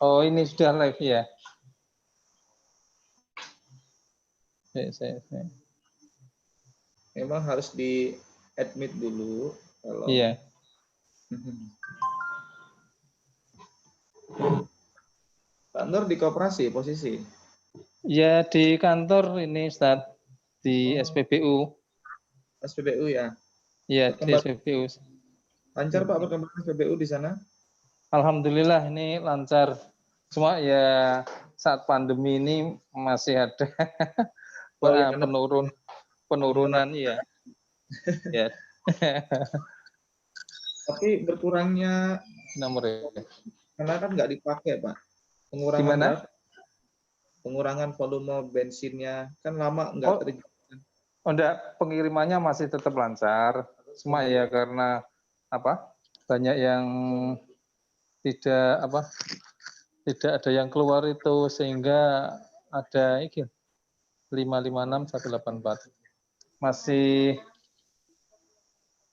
Oh, ini sudah live ya. Saya. Memang harus di admit dulu kalau. Iya. Pak Nur di koperasi posisi? Ya di kantor ini Ustaz, di SPBU. SPBU ya? Iya, di SPBU. Lancar Pak perkembangan SPBU di sana? Alhamdulillah ini lancar. Cuma ya saat pandemi ini masih ada penurunan ya. Ya. Tapi berkurangnya Nomor ya. karena kan nggak dipakai Pak. Pengurangan Gimana? berapa? Pengurangan volume bensinnya kan lama nggak terjadi. Oh, enggak, pengirimannya masih tetap lancar. Cuma ya karena banyak yang tidak ada yang keluar itu sehingga ada 556 184. Masih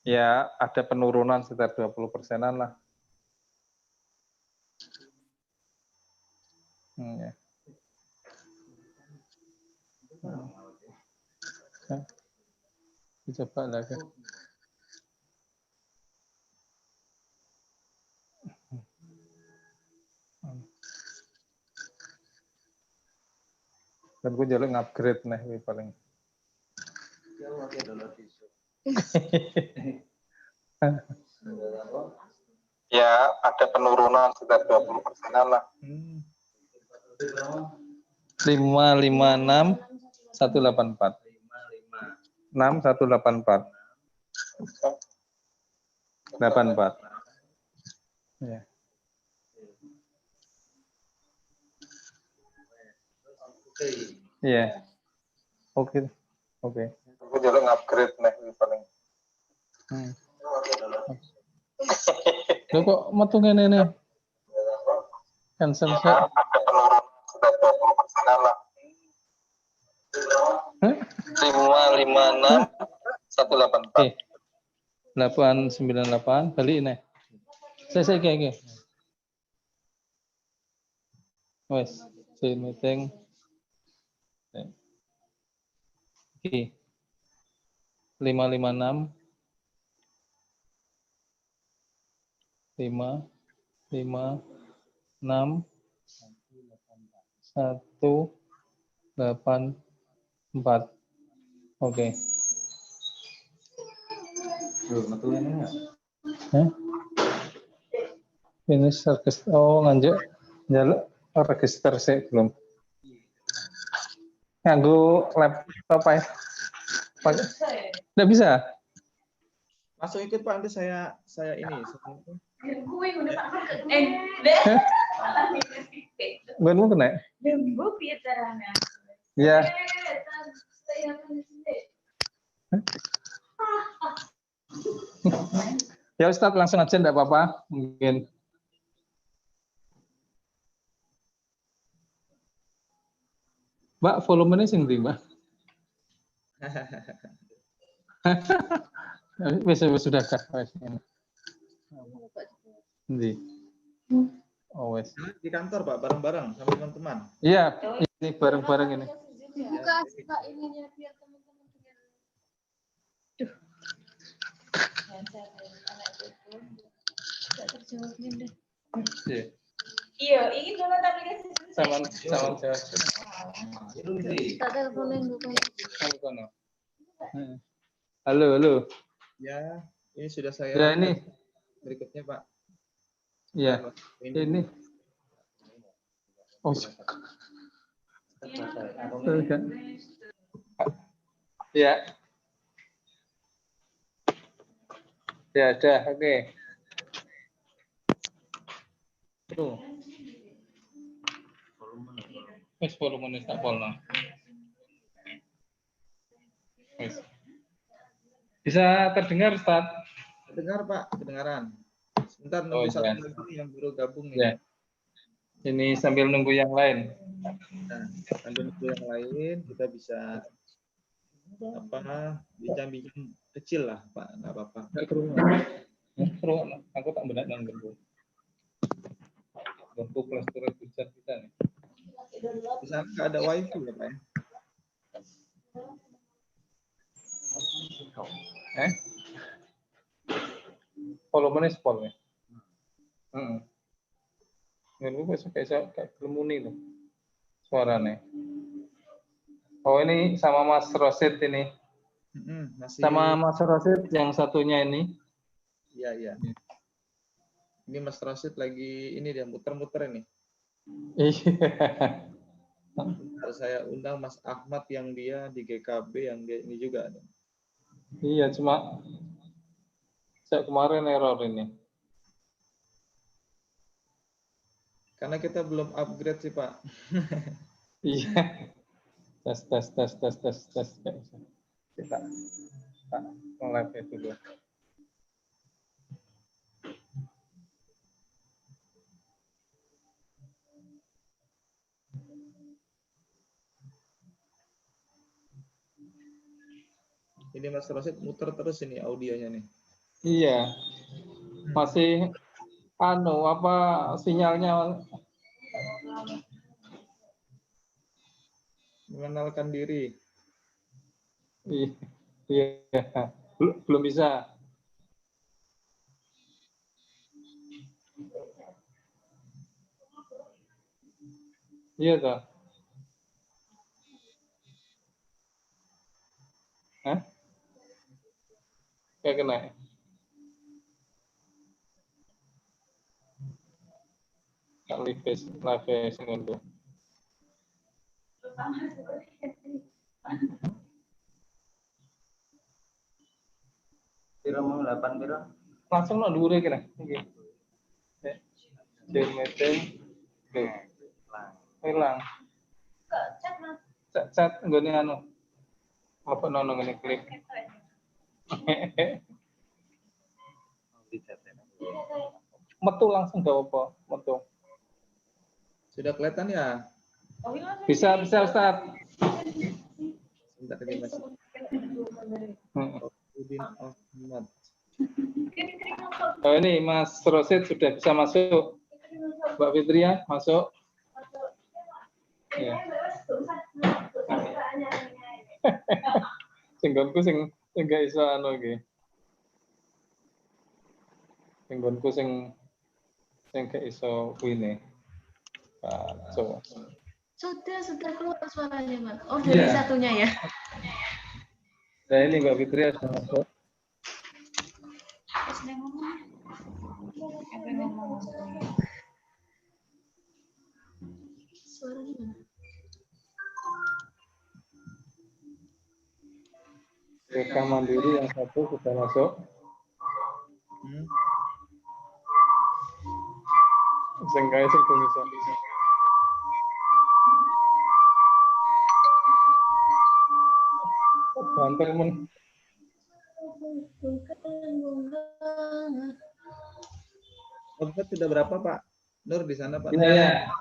ya ada penurunan sekitar 20%-an lah. Ya. Coba lagi. Dan gue jalur upgrade nih paling. Ya ada penurunan sekitar 20%-an lah. 556 184. 6184. 84. Ya. Iya. Oke. Aku jalur upgrade nih paling. Lo kok metu ngene nih? Cancel saya. Ada penurunan sudah 20%-an lah. 556 184. 898 balik nih. Saya kayak. Wes, saya meeting. Oke. 556 556 184. Oke. Ini register. Oh, njaluk register sih belum. Nganggo laptop ya? Nggak bisa. Langsung ikut Pak, nanti saya ini. Benmu kena? Iya. Ya Ustaz, langsung aja enggak apa-apa. Mungkin. Mbak, volumenya sing ndi, Mbak? Sudah kah? Ndi. Oh, wes. Di kantor Pak, bareng-bareng sama teman-teman. Iya, ini bareng-bareng ini. Buka Pak ininya biar teman-teman dengar. Duh. Enggak terjawabnya deh. Iya. Iya, ini download aplikasi Sama jawab. Tak teleponin bukan. Halo. Ya, ini sudah saya. Ya ini. Berikutnya Pak. Iya. Ini. Oh. Ya. Ya, dah, oke. Tuh. Volume tak polno. Bisa terdengar, Ustaz? Terdengar Pak, kedengaran. Sebentar nunggu satu lagi yang baru gabung nih. Ya. Ini sambil nunggu yang lain. Nah, sambil nunggu yang lain kita bisa bincang-bincang kecil lah Pak, nggak apa-apa. Aku tak benar nang untuk flash storage bisa kita nih. Di sana nggak ada wifi ya Pak ya? Volumenya sepol ya. Ini kayak kelemuni tuh suaranya. Oh ini sama Mas Rosid ini. Masih. Sama Mas Rosid yang satunya ini. Iya. Ini Mas Rosid lagi ini dia muter-muter ini. Iya. Harus saya undang Mas Ahmad yang dia di GKB yang dia ini juga ada. Iya, cuma saya kemarin error ini. Karena kita belum upgrade sih Pak. Iya. Tes. Kita live itu dulu. Ini Mas Rosid muter terus ini audionya nih. Iya. Masih sinyalnya Mengenalkan diri. Iya. Belum bisa. Iya toh. Kayak kena. Live dulu. Piro mau 8 piro? Langsung no dhuwure kene. Iki. Meeting. Hilang. Chat nggone anu. Apa nono ngene klik. Metu langsung gak apa, metu. Sudah kelihatan ya? Bisa Ustaz. Sebentar lagi Mas. Udin Ahmad. Oh, ini Mas Rosid sudah bisa masuk. Mbak Fitria masuk. Ya. Singgonku sing gak iso anu iki. Singgonku sing gak iso kuwi. Coba. Sudah keluar suaranya, Mas. Oh, dari satunya ya. Nah, ini Mbak Fitria sudah masuk. Suaranya mana? Rekam mandiri yang satu sudah masuk. Sing kae sing bisa. Banter men. Obat sudah berapa Pak? Nur di sana Pak? Iya.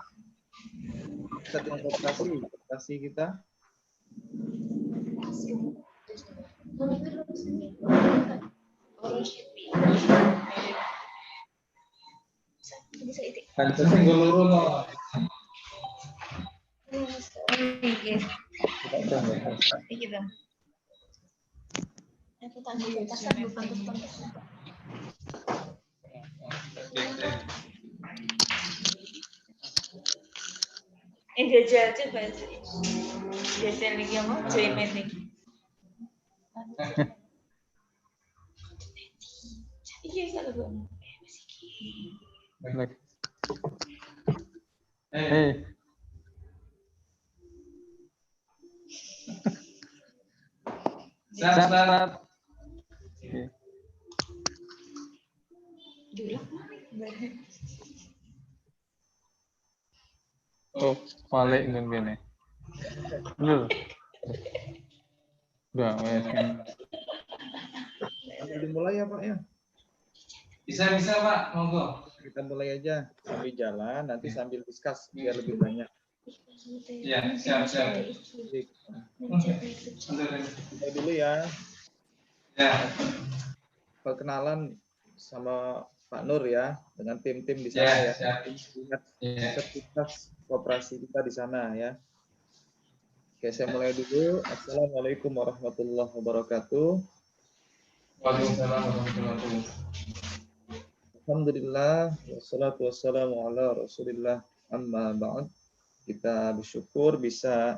Satu operasi kita. Kan sing loro no. Jajal coba jajal lagi yang mau join meeting. Iya kalau gue Baik. Hey. Saat. Oh, balik ngene. Lho. Udah, wes. Dimulai ya Pak ya? Bisa Pak, monggo. Kita mulai aja sambil jalan, nanti sambil discuss biar lebih banyak. Ya, siap. Mulai dulu ya. Ya. Perkenalan sama Pak Nur ya, dengan tim-tim di sana ya. Lihat Ya. sepintas koperasi kita di sana ya. Oke, saya mulai dulu. Assalamualaikum warahmatullahi wabarakatuh. Waalaikumsalam warahmatullahi wabarakatuh. Alhamdulillah, wassalatu wassalamu ala rasulillah, amma ba'd. Kita bersyukur bisa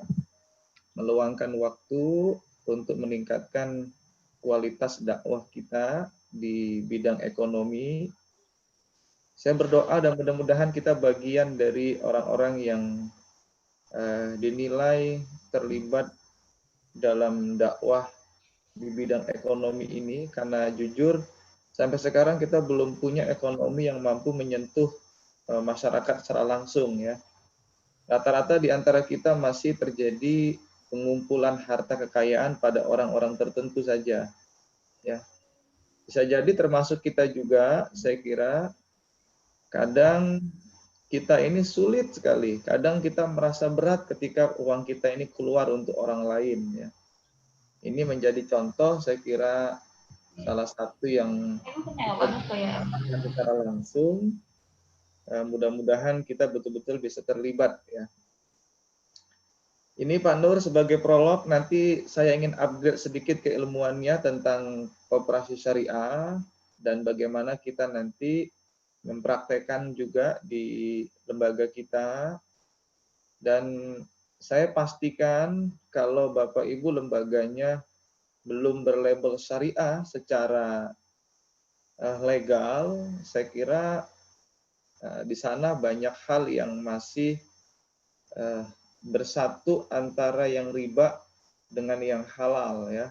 meluangkan waktu untuk meningkatkan kualitas dakwah kita di bidang ekonomi. Saya berdoa dan mudah-mudahan kita bagian dari orang-orang yang dinilai terlibat dalam dakwah di bidang ekonomi ini, karena jujur sampai sekarang kita belum punya ekonomi yang mampu menyentuh masyarakat secara langsung ya. Rata-rata di antara kita masih terjadi pengumpulan harta kekayaan pada orang-orang tertentu saja. Ya. Bisa jadi termasuk kita juga, saya kira kadang kita ini sulit sekali. Kadang kita merasa berat ketika uang kita ini keluar untuk orang lain ya. Ini menjadi contoh, saya kira salah satu yang secara langsung. Mudah-mudahan kita betul-betul bisa terlibat ya. Ini Pak Nur sebagai prolog, nanti saya ingin upgrade sedikit keilmuannya tentang koperasi syariah dan bagaimana kita nanti mempraktekkan juga di lembaga kita. Dan saya pastikan kalau Bapak Ibu lembaganya belum berlabel syariah secara legal, saya kira di sana banyak hal yang masih bersatu antara yang riba dengan yang halal ya.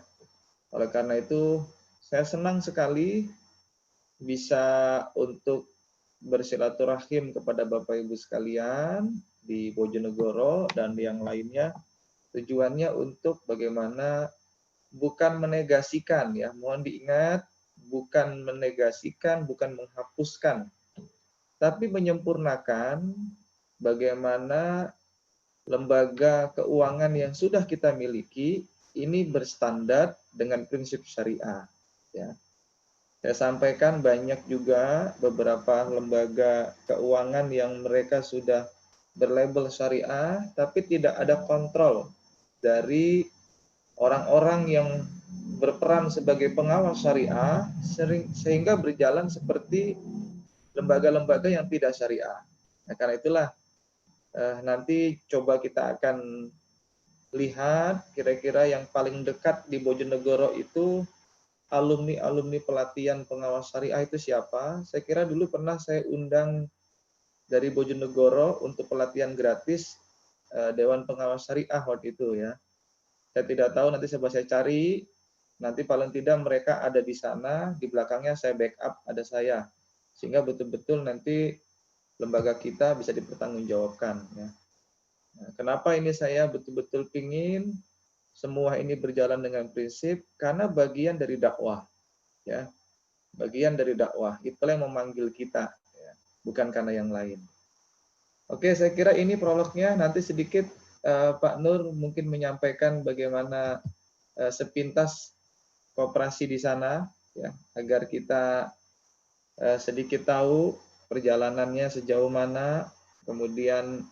Oleh karena itu saya senang sekali bisa untuk bersilaturahim kepada Bapak Ibu sekalian di Bojonegoro dan yang lainnya. Tujuannya untuk bagaimana bukan menegasikan ya, mohon diingat, bukan menegasikan, bukan menghapuskan, tapi menyempurnakan bagaimana lembaga keuangan yang sudah kita miliki ini berstandar dengan prinsip syariah ya. Saya sampaikan banyak juga beberapa lembaga keuangan yang mereka sudah berlabel syariah tapi tidak ada kontrol dari orang-orang yang berperan sebagai pengawas syariah, sehingga berjalan seperti lembaga-lembaga yang tidak syariah. Nah, karena itulah nanti coba kita akan lihat kira-kira yang paling dekat di Bojonegoro itu alumni-alumni pelatihan pengawas syariah itu siapa. Saya kira dulu pernah saya undang dari Bojonegoro untuk pelatihan gratis Dewan Pengawas Syariah waktu itu ya. Saya tidak tahu, nanti coba saya cari, nanti paling tidak mereka ada di sana, di belakangnya saya backup, ada saya. Sehingga betul-betul nanti lembaga kita bisa dipertanggungjawabkan. Ya. Nah, kenapa ini saya betul-betul ingin semua ini berjalan dengan prinsip? Karena bagian dari dakwah. Ya. Bagian dari dakwah, itulah yang memanggil kita. Ya. Bukan karena yang lain. Oke, saya kira ini prolognya, nanti sedikit Pak Nur mungkin menyampaikan bagaimana sepintas koperasi di sana, ya, agar kita sedikit tahu perjalanannya sejauh mana, kemudian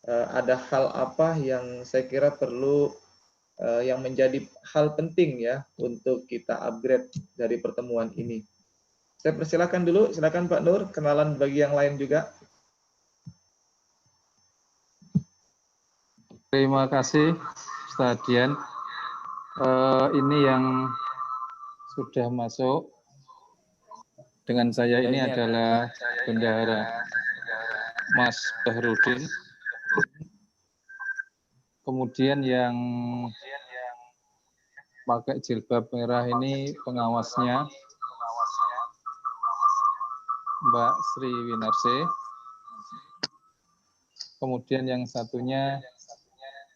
ada hal apa yang saya kira perlu yang menjadi hal penting ya untuk kita upgrade dari pertemuan ini. Saya persilakan dulu, silakan Pak Nur, kenalan bagi yang lain juga. Terima kasih Ustaz Dian. Ini yang sudah masuk dengan saya ini adalah Bendahara Mas Bahrudin. Kemudian yang pakai jilbab merah ini pengawasnya Mbak Sri Winarse. Kemudian yang satunya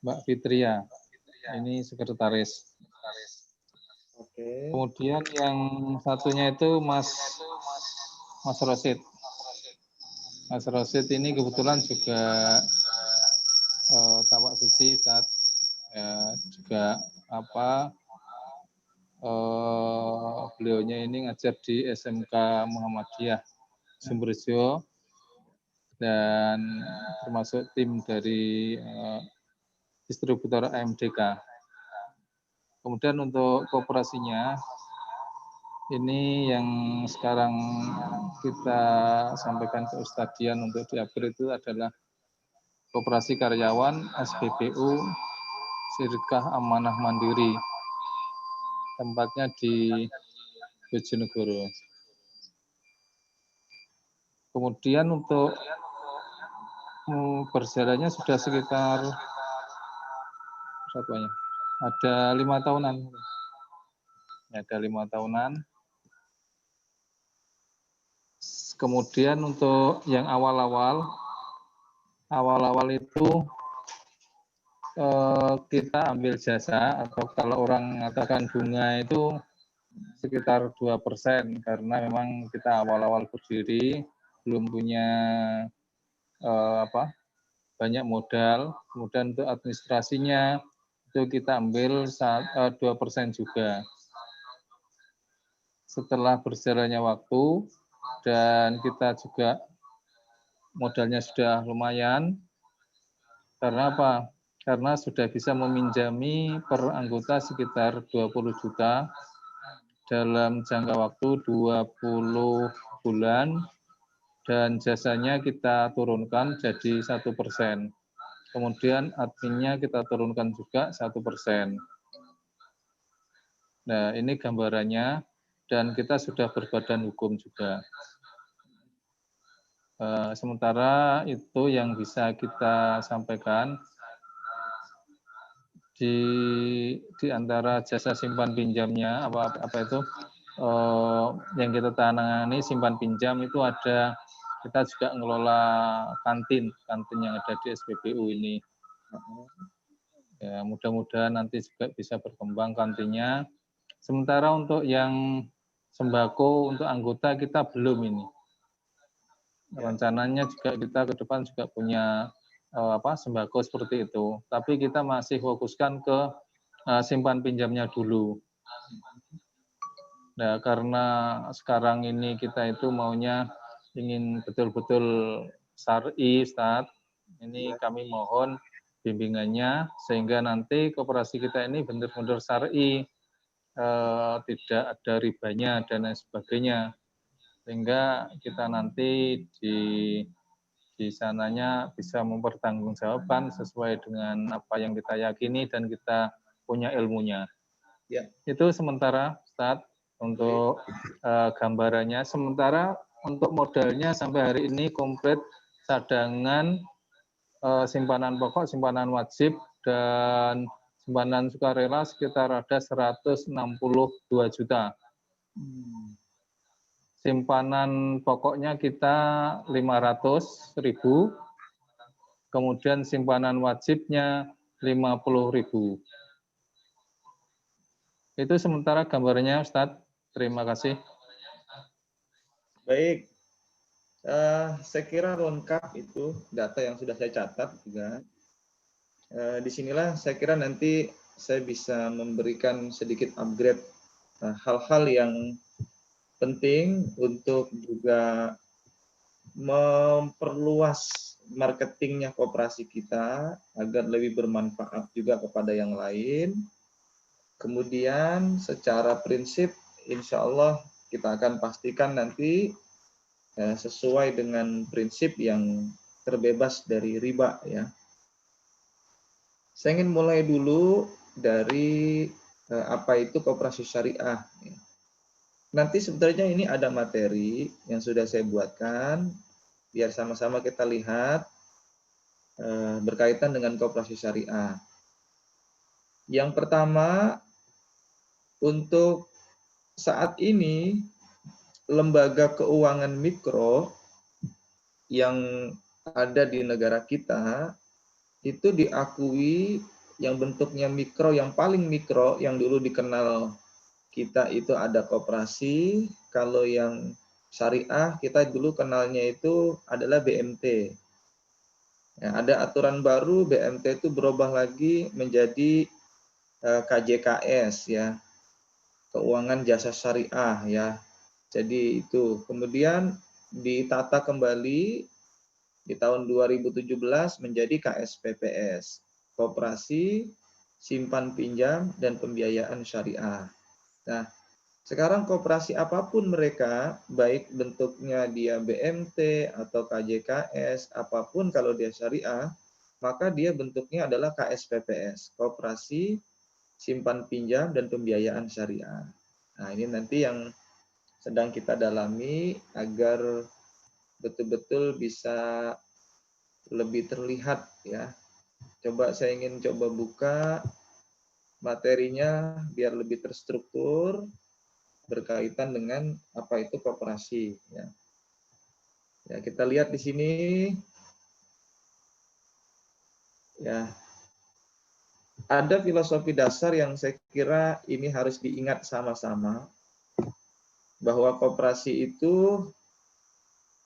Mbak Fitria, ini sekretaris. Oke. Kemudian yang satunya itu Mas Rosid. Mas Rosid ini kebetulan juga tapak suci saat juga beliaunya ini ngajar di SMK Muhammadiyah Sumberjo dan termasuk tim dari distributor AMDK. Kemudian untuk koperasinya, ini yang sekarang kita sampaikan ke Ustadz Dian untuk di-upgrade itu adalah Koperasi Karyawan SPBU Syirkah Amanah Mandiri. Tempatnya di Bojonegoro. Kemudian untuk berjalannya sudah sekitar ada 5 tahunan. Ada 5 tahunan. Kemudian untuk yang awal-awal itu kita ambil jasa, atau kalau orang mengatakan bunga itu sekitar 2%, karena memang kita awal-awal berdiri, belum punya banyak modal. Kemudian untuk administrasinya itu kita ambil 2% juga. Setelah berjalannya waktu dan kita juga modalnya sudah lumayan, karena apa? Karena sudah bisa meminjami per anggota sekitar 20 juta dalam jangka waktu 20 bulan, dan jasanya kita turunkan jadi 1%. Kemudian adminnya kita turunkan juga 1%. Nah, ini gambarannya, dan kita sudah berbadan hukum juga. Sementara itu yang bisa kita sampaikan di antara jasa simpan pinjamnya, yang kita tangani simpan pinjam itu ada, kita juga ngelola kantin yang ada di SPBU ini. Ya, mudah-mudahan nanti juga bisa berkembang kantinnya. Sementara untuk yang sembako untuk anggota kita belum ini. Rencananya juga kita ke depan juga punya sembako seperti itu. Tapi kita masih fokuskan ke simpan pinjamnya dulu. Nah, karena sekarang ini kita itu maunya ingin betul-betul syar'i, Ustaz. Ini kami mohon bimbingannya sehingga nanti koperasi kita ini benar-benar syar'i, tidak ada ribanya dan lain sebagainya, sehingga kita nanti di sananya bisa mempertanggungjawabkan sesuai dengan apa yang kita yakini dan kita punya ilmunya. Ya. Itu sementara, Ustaz, untuk gambarannya. Sementara untuk modalnya sampai hari ini komplit, cadangan, simpanan pokok, simpanan wajib, dan simpanan sukarela sekitar ada 162 juta. Simpanan pokoknya kita 500.000, kemudian simpanan wajibnya 50.000. Itu sementara gambarnya, Ustadz. Terima kasih. Baik, saya kira lengkap itu data yang sudah saya catat juga. Disinilah saya kira nanti saya bisa memberikan sedikit upgrade hal-hal yang penting untuk juga memperluas marketingnya koperasi kita agar lebih bermanfaat juga kepada yang lain. Kemudian secara prinsip insya Allah kita akan pastikan nanti sesuai dengan prinsip yang terbebas dari riba ya. Saya ingin mulai dulu dari apa itu koperasi syariah. Nanti sebenarnya ini ada materi yang sudah saya buatkan, biar sama-sama kita lihat berkaitan dengan koperasi syariah. Yang pertama, untuk saat ini lembaga keuangan mikro yang ada di negara kita itu diakui yang bentuknya mikro, yang paling mikro yang dulu dikenal kita itu ada koperasi. Kalau yang syariah kita dulu kenalnya itu adalah BMT. Ya, ada aturan baru BMT itu berubah lagi menjadi KJKS ya. keuangan jasa syariah ya. Jadi itu kemudian ditata kembali di tahun 2017 menjadi KSPPS, Koperasi Simpan Pinjam dan Pembiayaan Syariah. Nah, sekarang koperasi apapun mereka, baik bentuknya dia BMT atau KJKS, apapun kalau dia syariah, maka dia bentuknya adalah KSPPS, Koperasi Simpan Pinjam dan Pembiayaan Syariah. Nah, ini nanti yang sedang kita dalami agar betul-betul bisa lebih terlihat ya. Coba saya ingin coba buka materinya biar lebih terstruktur berkaitan dengan apa itu koperasi ya. Ya, kita lihat di sini ya. Ada filosofi dasar yang saya kira ini harus diingat sama-sama bahwa koperasi itu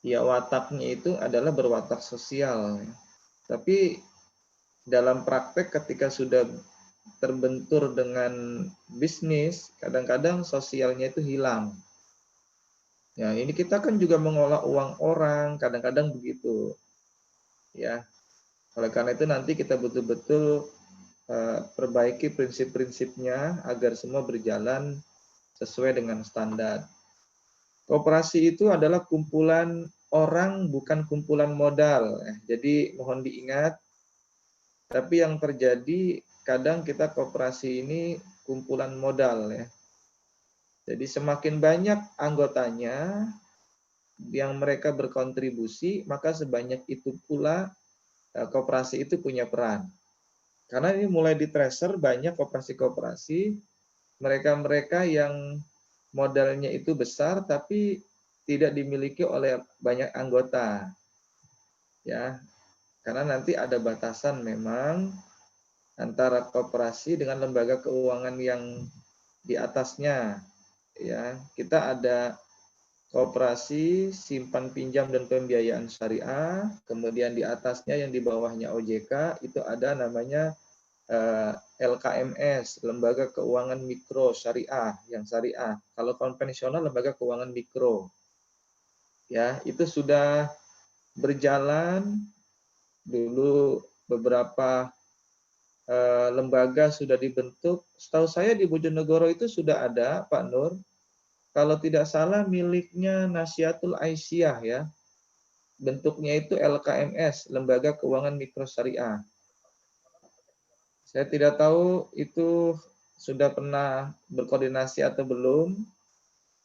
ya wataknya itu adalah berwatak sosial. Tapi dalam praktek ketika sudah terbentur dengan bisnis, kadang-kadang sosialnya itu hilang. Ya, ini kita kan juga mengolah uang orang, kadang-kadang begitu. Ya, oleh karena itu nanti kita betul-betul perbaiki prinsip-prinsipnya agar semua berjalan sesuai dengan standar. Koperasi itu adalah kumpulan orang, bukan kumpulan modal. Jadi mohon diingat, tapi yang terjadi kadang kita koperasi ini kumpulan modal ya. Jadi semakin banyak anggotanya yang mereka berkontribusi, maka sebanyak itu pula koperasi itu punya peran. Karena ini mulai di tracer banyak koperasi-koperasi, mereka-mereka yang modalnya itu besar tapi tidak dimiliki oleh banyak anggota. Ya, karena nanti ada batasan memang antara koperasi dengan lembaga keuangan yang di atasnya. Ya, kita ada koperasi simpan pinjam dan pembiayaan syariah, kemudian di atasnya yang di bawahnya OJK itu ada namanya LKMS, Lembaga Keuangan Mikro Syariah, yang syariah. Kalau konvensional Lembaga Keuangan Mikro. Ya, itu sudah berjalan dulu beberapa lembaga sudah dibentuk. Setahu saya di Bojonegoro itu sudah ada, Pak Nur. Kalau tidak salah miliknya Nasyatul Aisyah ya. Bentuknya itu LKMS, Lembaga Keuangan Mikro Syariah. Saya tidak tahu itu sudah pernah berkoordinasi atau belum,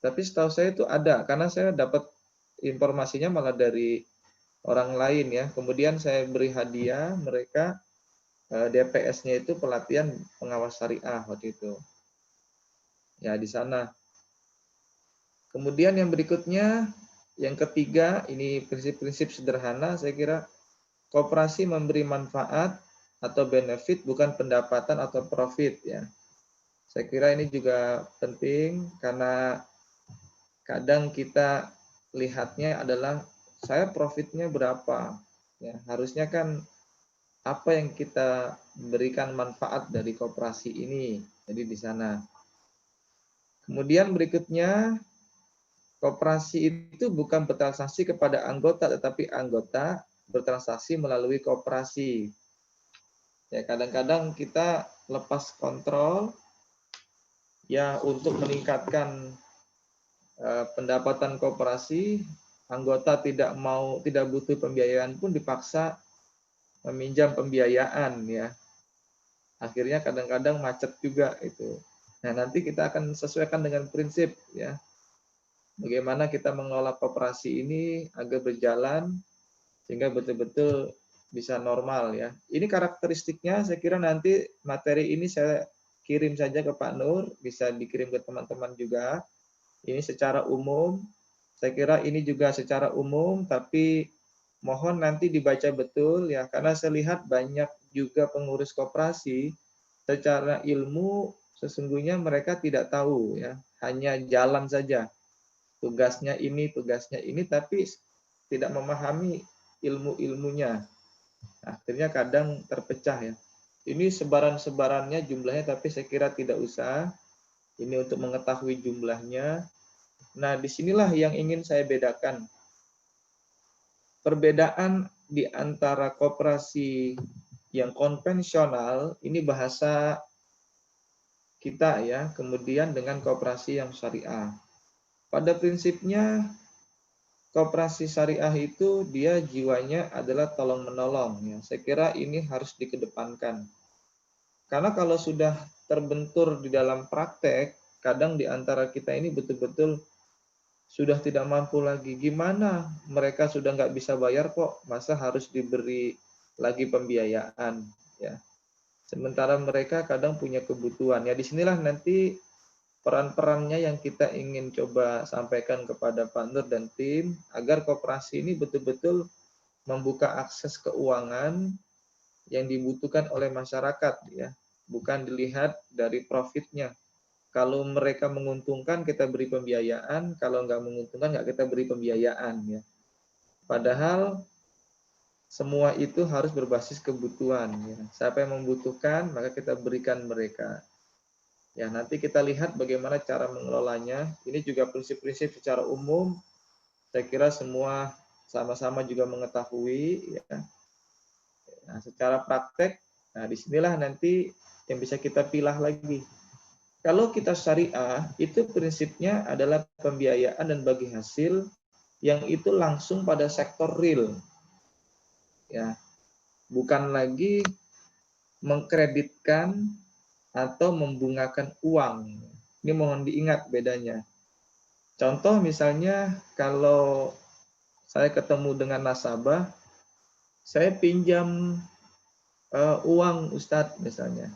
tapi setahu saya itu ada, karena saya dapat informasinya malah dari orang lain ya. Kemudian saya beri hadiah mereka, DPS-nya itu pelatihan pengawas syariah waktu itu. Ya, di sana. Kemudian yang berikutnya, yang ketiga, ini prinsip-prinsip sederhana, saya kira koperasi memberi manfaat atau benefit, bukan pendapatan atau profit ya. Saya kira ini juga penting karena kadang kita lihatnya adalah saya profitnya berapa. Ya, harusnya kan apa yang kita berikan manfaat dari koperasi ini. Jadi di sana. Kemudian berikutnya, koperasi itu bukan bertransaksi kepada anggota, tetapi anggota bertransaksi melalui koperasi. Ya, kadang-kadang kita lepas kontrol ya untuk meningkatkan pendapatan koperasi, anggota tidak butuh pembiayaan pun dipaksa meminjam pembiayaan ya. Akhirnya kadang-kadang macet juga itu. Nah, nanti kita akan sesuaikan dengan prinsip ya. Bagaimana kita mengelola koperasi ini agar berjalan sehingga betul-betul bisa normal ya. Ini karakteristiknya, saya kira nanti materi ini saya kirim saja ke Pak Nur, bisa dikirim ke teman-teman juga. Ini secara umum, saya kira ini juga secara umum, tapi mohon nanti dibaca betul ya, karena saya lihat banyak juga pengurus koperasi secara ilmu sesungguhnya mereka tidak tahu ya, hanya jalan saja. Tugasnya ini, tapi tidak memahami ilmu-ilmunya. Akhirnya kadang terpecah ya. Ini sebaran-sebarannya jumlahnya, tapi saya kira tidak usah. Ini untuk mengetahui jumlahnya. Nah, disinilah yang ingin saya bedakan. Perbedaan di antara koperasi yang konvensional, ini bahasa kita ya, kemudian dengan koperasi yang syariah. Pada prinsipnya, koperasi syariah itu dia jiwanya adalah tolong menolong. Ya. Saya kira ini harus dikedepankan. Karena kalau sudah terbentur di dalam praktek, kadang di antara kita ini betul-betul sudah tidak mampu lagi. Gimana? Mereka sudah nggak bisa bayar kok, masa harus diberi lagi pembiayaan? Ya. Sementara mereka kadang punya kebutuhan. Ya disinilah nanti peran-perannya yang kita ingin coba sampaikan kepada Pak Nur dan tim, agar koperasi ini betul-betul membuka akses keuangan yang dibutuhkan oleh masyarakat, ya, bukan dilihat dari profitnya. Kalau mereka menguntungkan kita beri pembiayaan, kalau nggak menguntungkan nggak kita beri pembiayaan, ya. Padahal semua itu harus berbasis kebutuhan, ya. Siapa yang membutuhkan maka kita berikan mereka. Ya nanti kita lihat bagaimana cara mengelolanya. Ini juga prinsip-prinsip secara umum. Saya kira semua sama-sama juga mengetahui, ya. Nah, secara praktek, nah disinilah nanti yang bisa kita pilah lagi. Kalau kita syariah, itu prinsipnya adalah pembiayaan dan bagi hasil yang itu langsung pada sektor real. Ya, bukan lagi mengkreditkan atau membungakan uang. Ini mohon diingat bedanya. Contoh misalnya kalau saya ketemu dengan nasabah, saya pinjam uang Ustadz misalnya.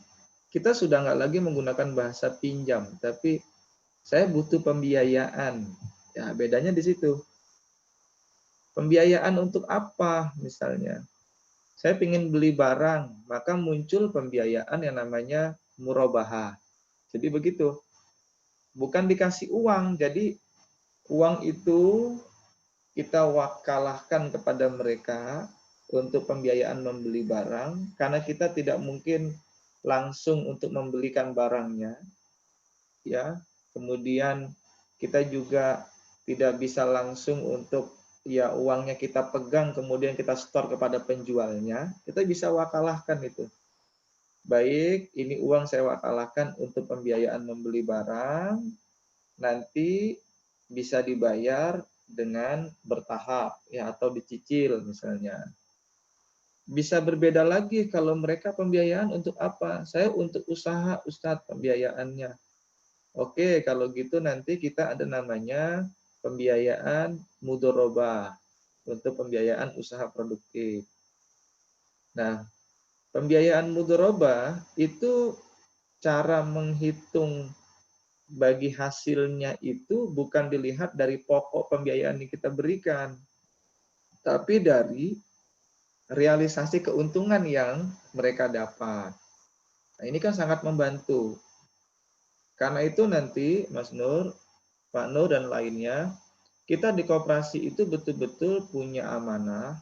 Kita sudah nggak lagi menggunakan bahasa pinjam, tapi saya butuh pembiayaan. Ya, bedanya di situ. Pembiayaan untuk apa misalnya? Saya ingin beli barang, maka muncul pembiayaan yang namanya murabahah. Jadi begitu. Bukan dikasih uang, jadi uang itu kita wakalahkan kepada mereka untuk pembiayaan membeli barang, karena kita tidak mungkin langsung untuk membelikan barangnya, ya. Kemudian kita juga tidak bisa langsung untuk ya uangnya kita pegang kemudian kita store kepada penjualnya, kita bisa wakalahkan itu. Baik, ini uang saya wakalahkan untuk pembiayaan membeli barang, nanti bisa dibayar dengan bertahap ya atau dicicil misalnya. Bisa berbeda lagi kalau mereka pembiayaan untuk apa? Saya untuk usaha Ustadz pembiayaannya. Oke, kalau gitu nanti kita ada namanya pembiayaan mudorobah untuk pembiayaan usaha produktif. Nah, pembiayaan mudorobah itu cara menghitung bagi hasilnya itu bukan dilihat dari pokok pembiayaan yang kita berikan, tapi dari realisasi keuntungan yang mereka dapat. Nah, ini kan sangat membantu. Karena itu nanti Mas Nur, Pak Nur dan lainnya, kita di koperasi itu betul-betul punya amanah.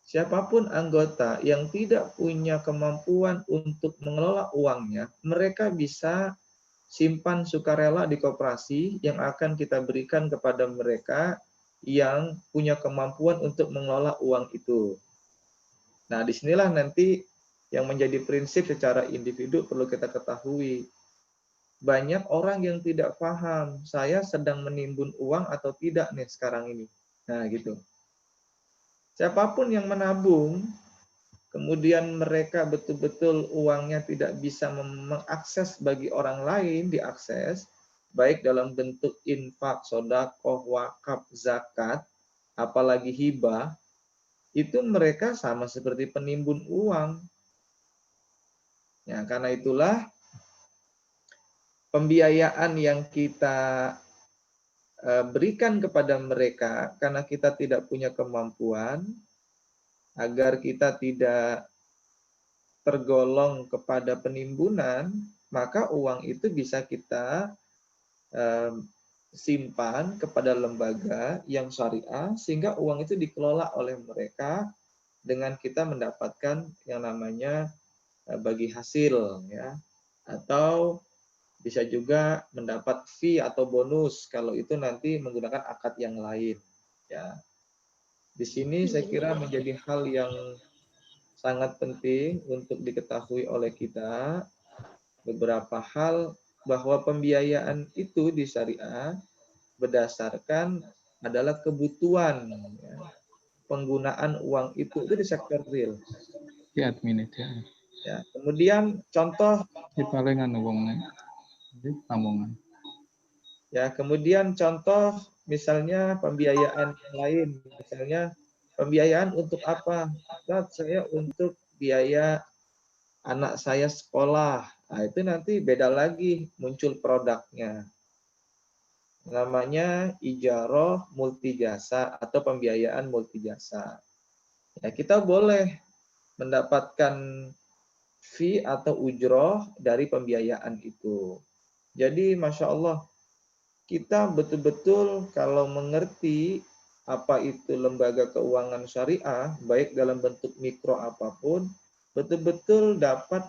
Siapapun anggota yang tidak punya kemampuan untuk mengelola uangnya, mereka bisa simpan sukarela di koperasi yang akan kita berikan kepada mereka yang punya kemampuan untuk mengelola uang itu. Nah, disinilah nanti yang menjadi prinsip secara individu perlu kita ketahui. Banyak orang yang tidak paham, saya sedang menimbun uang atau tidak nih sekarang ini. Nah, gitu. Siapapun yang menabung, kemudian mereka betul-betul uangnya tidak bisa mengakses bagi orang lain diakses, baik dalam bentuk infak, sedekah, wakaf, zakat, apalagi hibah, itu mereka sama seperti penimbun uang. Ya, karena itulah pembiayaan yang kita berikan kepada mereka karena kita tidak punya kemampuan, agar kita tidak tergolong kepada penimbunan, maka uang itu bisa kita simpan kepada lembaga yang syariah sehingga uang itu dikelola oleh mereka dengan kita mendapatkan yang namanya bagi hasil ya atau Bisa juga mendapat fee atau bonus kalau itu nanti menggunakan akad yang lain. Ya, di sini saya kira menjadi hal yang sangat penting untuk diketahui oleh kita. Beberapa hal bahwa pembiayaan itu di syariah berdasarkan adalah kebutuhan, ya. Penggunaan uang itu di sektor real. Ya, admin itu. Ya, kemudian contoh Di palingan uangnya. Di tambungan. ya, kemudian contoh misalnya pembiayaan yang lain, misalnya pembiayaan untuk apa? Ustaz, saya untuk biaya anak saya sekolah. Nah, itu nanti beda lagi muncul produknya. Namanya ijaroh multijasa atau pembiayaan multijasa. Ya, kita boleh mendapatkan fee atau ujroh dari pembiayaan itu. Jadi, Masya Allah, kita betul-betul kalau mengerti apa itu lembaga keuangan syariah, baik dalam bentuk mikro apapun, betul-betul dapat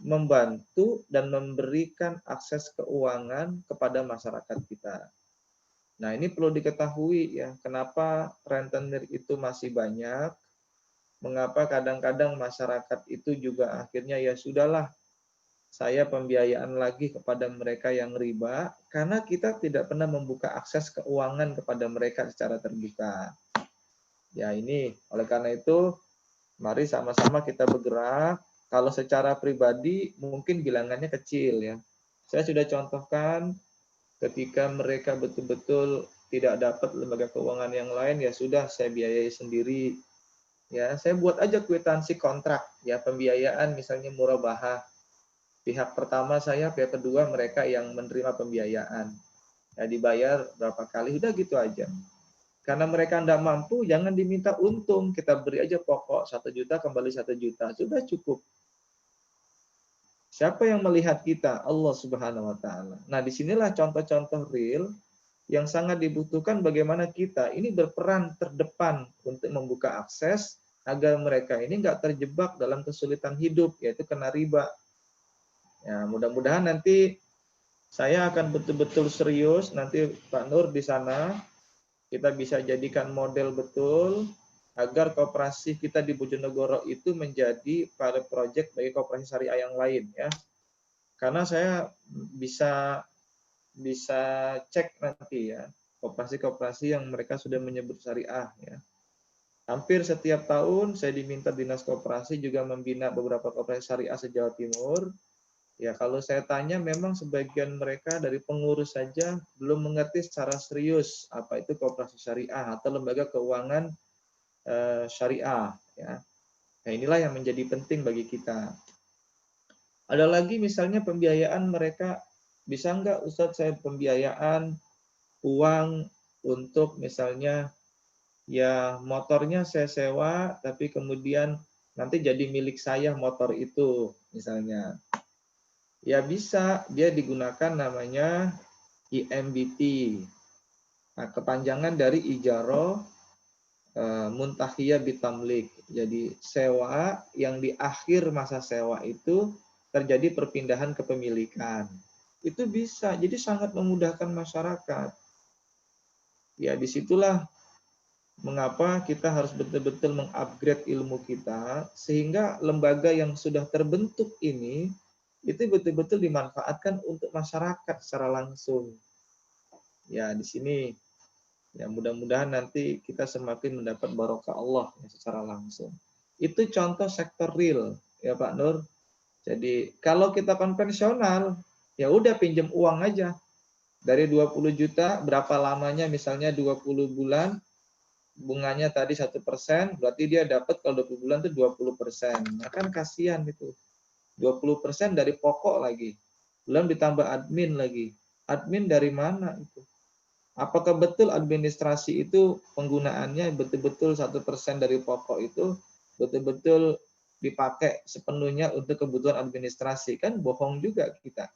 membantu dan memberikan akses keuangan kepada masyarakat kita. Nah, ini perlu diketahui ya, kenapa rentenir itu masih banyak, mengapa kadang-kadang masyarakat itu juga akhirnya ya sudahlah, saya pembiayaan lagi kepada mereka yang riba, karena kita tidak pernah membuka akses keuangan kepada mereka secara terbuka. Ya ini, oleh karena itu, mari sama-sama kita bergerak. Kalau secara pribadi mungkin bilangannya kecil ya. Saya sudah contohkan ketika mereka betul-betul tidak dapat lembaga keuangan yang lain, ya sudah saya biayai sendiri. Ya, saya buat aja kwitansi kontrak ya pembiayaan misalnya murabahah. Pihak pertama saya, pihak kedua mereka yang menerima pembiayaan. Ya dibayar berapa kali, udah gitu aja. Karena mereka tidak mampu, jangan diminta untung. Kita beri aja pokok 1 juta kembali 1 juta. Sudah cukup. Siapa yang melihat kita? Allah Subhanahu wa Ta'ala. Nah, disinilah contoh-contoh real yang sangat dibutuhkan bagaimana kita ini berperan terdepan untuk membuka akses agar mereka ini nggak terjebak dalam kesulitan hidup, yaitu kena riba. Ya, mudah-mudahan nanti saya akan betul-betul serius, nanti Pak Nur di sana, kita bisa jadikan model betul agar koperasi kita di Bojonegoro itu menjadi pilot project bagi koperasi syariah yang lain ya. Karena saya bisa cek nanti ya koperasi-koperasi yang mereka sudah menyebut syariah ya. Hampir setiap tahun saya diminta Dinas Koperasi juga membina beberapa koperasi syariah se-Jawa Timur. Ya kalau saya tanya memang sebagian mereka dari pengurus saja belum mengerti secara serius apa itu koperasi syariah atau lembaga keuangan syariah ya. Nah, inilah yang menjadi penting bagi kita. Ada lagi misalnya pembiayaan mereka, bisa nggak Ustadz saya pembiayaan uang untuk misalnya ya motornya saya sewa tapi kemudian nanti jadi milik saya motor itu misalnya. Ya bisa, dia digunakan namanya IMBT. Nah, kepanjangan dari Ijaro Muntahiyah Bitamlik. Jadi sewa yang di akhir masa sewa itu terjadi perpindahan kepemilikan. Itu bisa, jadi sangat memudahkan masyarakat. Ya disitulah mengapa kita harus betul-betul mengupgrade ilmu kita, sehingga lembaga yang sudah terbentuk ini itu betul-betul dimanfaatkan untuk masyarakat secara langsung. Ya, di sini ya mudah-mudahan nanti kita semakin mendapat barokah Allah ya, secara langsung. Itu contoh sektor real ya Pak Nur. Jadi kalau kita konvensional ya udah pinjam uang aja. Dari 20 juta berapa lamanya misalnya 20 bulan bunganya tadi 1%, berarti dia dapat kalau 20 bulan itu 20%. Nah kan kasihan itu. 20% dari pokok lagi. Belum ditambah admin lagi. Admin dari mana itu? Apakah betul administrasi itu penggunaannya betul-betul 1% dari pokok itu betul-betul dipakai sepenuhnya untuk kebutuhan administrasi? Kan bohong juga kita.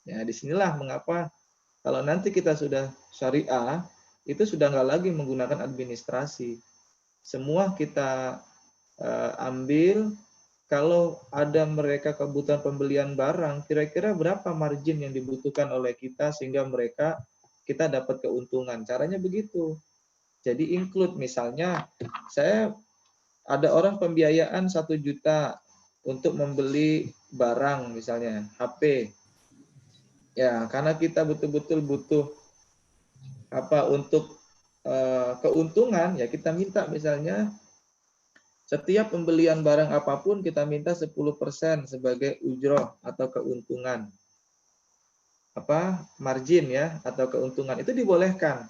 Ya, disinilah mengapa kalau nanti kita sudah syariah, itu sudah nggak lagi menggunakan administrasi. Semua kita ambil kalau ada mereka kebutuhan pembelian barang, kira-kira berapa margin yang dibutuhkan oleh kita sehingga kita dapat keuntungan. Caranya begitu. Jadi include, misalnya saya ada orang pembiayaan 1 juta untuk membeli barang, misalnya HP. Ya, karena kita betul-betul butuh untuk keuntungan, ya kita minta misalnya setiap pembelian barang apapun kita minta 10% sebagai ujroh atau keuntungan. Margin ya, atau keuntungan. Itu dibolehkan.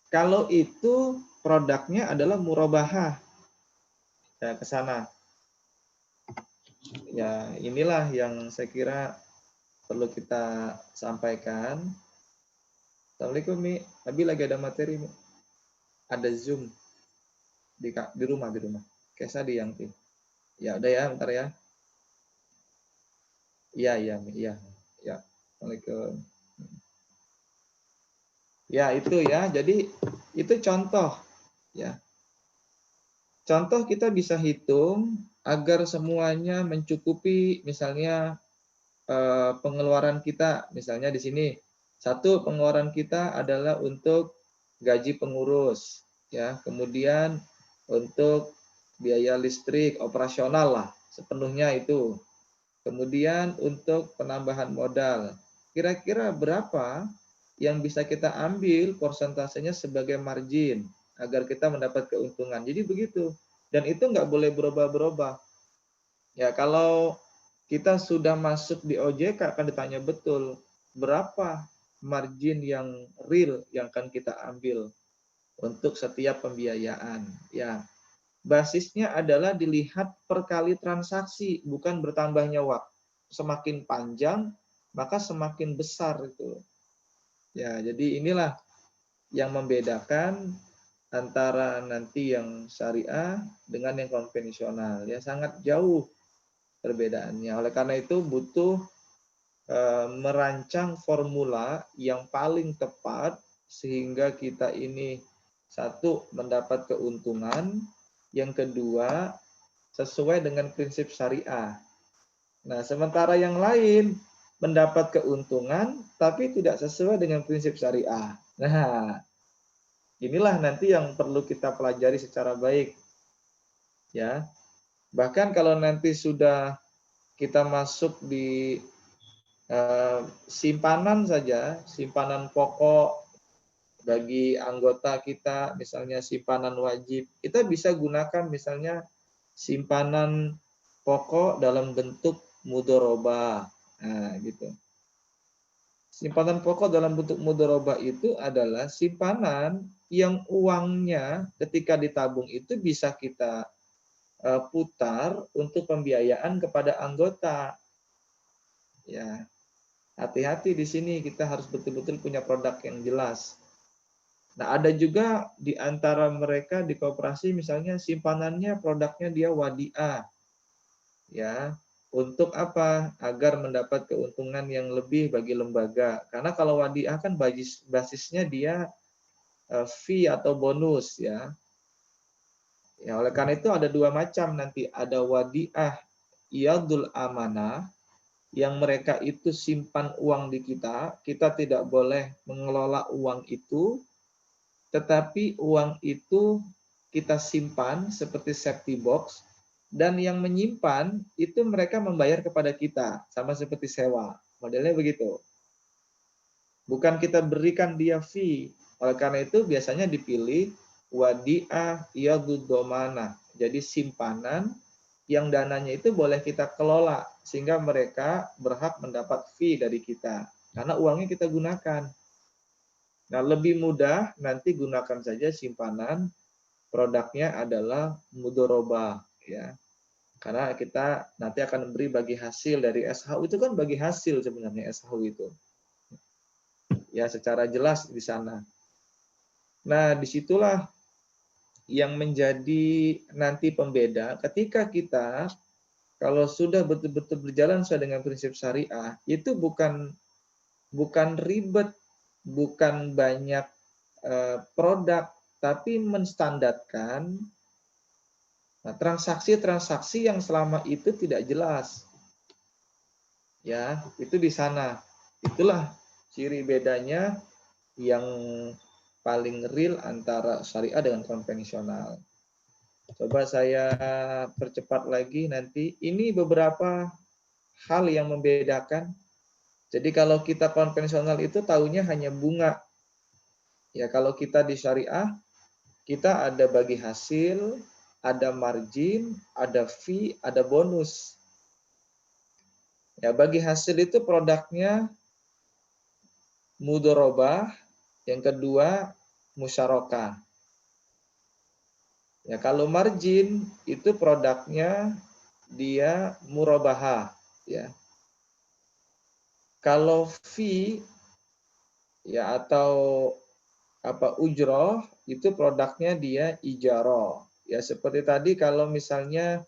Kalau itu produknya adalah murabahah. Ya, ke sana. Ya, inilah yang saya kira perlu kita sampaikan. Assalamualaikum, Mi. Abi lagi ada materi, Mi. Ada Zoom di rumah. Kesa di yang tim. Ya udah ya, bentar ya. Iya. Ya. Assalamualaikum. Ya, itu ya. Jadi itu contoh ya. Contoh kita bisa hitung agar semuanya mencukupi, misalnya pengeluaran kita, misalnya di sini. Satu, pengeluaran kita adalah untuk gaji pengurus ya. Kemudian untuk biaya listrik operasional lah sepenuhnya itu. Kemudian untuk penambahan modal, kira-kira berapa yang bisa kita ambil persentasenya sebagai margin agar kita mendapat keuntungan. Jadi begitu. Dan itu nggak boleh berubah-berubah. Ya, kalau kita sudah masuk di OJK akan ditanya betul berapa margin yang real yang akan kita ambil untuk setiap pembiayaan. Ya, basisnya adalah dilihat per kali transaksi, bukan bertambahnya waktu. Semakin panjang, maka semakin besar itu. Ya, jadi inilah yang membedakan antara nanti yang syariah dengan yang konvensional. Ya, sangat jauh perbedaannya. Oleh karena itu butuh merancang formula yang paling tepat sehingga kita ini satu mendapat keuntungan, yang kedua sesuai dengan prinsip syariah. Nah, sementara yang lain mendapat keuntungan tapi tidak sesuai dengan prinsip syariah. Nah, inilah nanti yang perlu kita pelajari secara baik. Ya. Bahkan kalau nanti sudah kita masuk di simpanan saja, simpanan pokok bagi anggota kita, misalnya simpanan wajib, kita bisa gunakan misalnya simpanan pokok dalam bentuk mudhorobah. Nah, gitu. Simpanan pokok dalam bentuk mudhorobah itu adalah simpanan yang uangnya ketika ditabung itu bisa kita putar untuk pembiayaan kepada anggota. Ya, hati-hati di sini, kita harus betul-betul punya produk yang jelas. Nah, ada juga di antara mereka di koperasi misalnya simpanannya produknya dia wadiah. Ya, untuk apa? Agar mendapat keuntungan yang lebih bagi lembaga. Karena kalau wadiah kan basisnya dia fee atau bonus ya. Ya, oleh karena itu ada dua macam nanti, ada wadiah iyadul amanah yang mereka itu simpan uang di kita tidak boleh mengelola uang itu, tetapi uang itu kita simpan seperti safety box, dan yang menyimpan itu mereka membayar kepada kita, sama seperti sewa. Modelnya begitu. Bukan kita berikan dia fee. Oleh karena itu biasanya dipilih wadiah iyadud domana. Jadi simpanan yang dananya itu boleh kita kelola sehingga mereka berhak mendapat fee dari kita karena uangnya kita gunakan. Nah, lebih mudah nanti gunakan saja simpanan, produknya adalah mudhorobah ya. Karena kita nanti akan beri bagi hasil dari SHU, itu kan bagi hasil sebenarnya SHU itu. Ya, secara jelas di sana. Nah, disitulah yang menjadi nanti pembeda ketika kita kalau sudah betul-betul berjalan sesuai dengan prinsip syariah, itu bukan ribet, bukan banyak produk, tapi menstandarkan Nah, transaksi-transaksi yang selama itu tidak jelas. Ya, itu di sana. Itulah ciri bedanya yang paling real antara syariah dengan konvensional. Coba saya percepat lagi nanti. Ini beberapa hal yang membedakan. Jadi kalau kita konvensional itu tahunya hanya bunga. Ya, kalau kita di syariah, kita ada bagi hasil, ada margin, ada fee, ada bonus. Ya, bagi hasil itu produknya mudorobah, yang kedua musyarakah. Ya, kalau margin itu produknya dia murabahah, ya. Kalau fee ya atau ujroh itu produknya dia ijaroh. Ya, seperti tadi kalau misalnya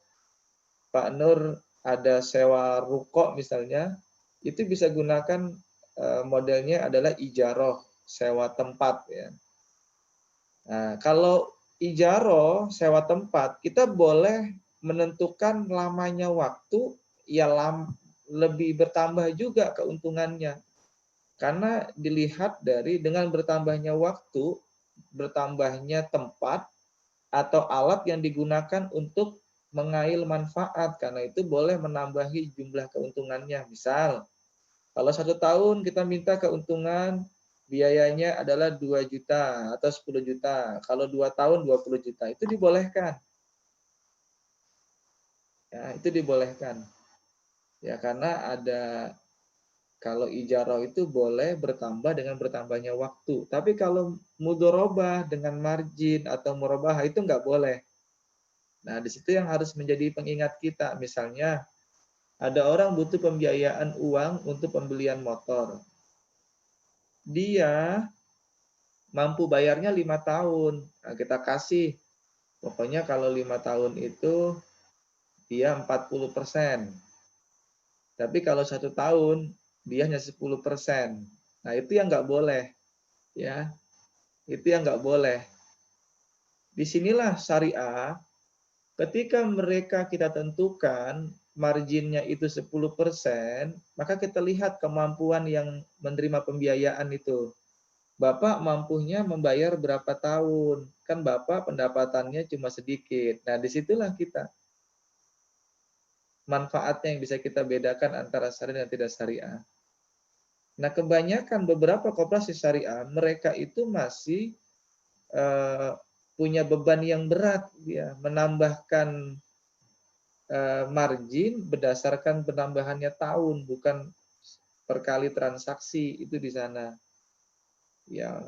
Pak Nur ada sewa ruko misalnya, itu bisa gunakan modelnya adalah ijaroh, sewa tempat ya. Nah, kalau ijaroh, sewa tempat, kita boleh menentukan lamanya waktu, ya lebih bertambah juga keuntungannya. Karena dilihat dari dengan bertambahnya waktu, bertambahnya tempat, atau alat yang digunakan untuk mengail manfaat. Karena itu boleh menambahi jumlah keuntungannya. Misal, kalau 1 tahun kita minta keuntungan biayanya adalah 2 juta atau 10 juta. Kalau 2 tahun 20 juta. Itu dibolehkan. Ya, itu dibolehkan. Ya, karena ada kalau ijarah itu boleh bertambah dengan bertambahnya waktu. Tapi kalau mudorobah dengan margin atau murabah itu nggak boleh. Nah, di situ yang harus menjadi pengingat kita. Misalnya, ada orang butuh pembiayaan uang untuk pembelian motor. Dia mampu bayarnya 5 tahun. Nah, kita kasih. Pokoknya kalau 5 tahun itu dia 40%. Tapi kalau 1 tahun dia hanya 10%. Nah, itu yang nggak boleh. Ya, itu yang nggak boleh. Disinilah syariah, ketika mereka kita tentukan marginnya itu 10%, maka kita lihat kemampuan yang menerima pembiayaan itu. Bapak mampunya membayar berapa tahun? Kan Bapak pendapatannya cuma sedikit. Nah, disitulah kita manfaatnya yang bisa kita bedakan antara syariah dan tidak syariah. Nah, kebanyakan beberapa koperasi syariah, mereka itu masih punya beban yang berat, ya, menambahkan margin berdasarkan penambahannya tahun, bukan per kali transaksi, itu di sana. Ya,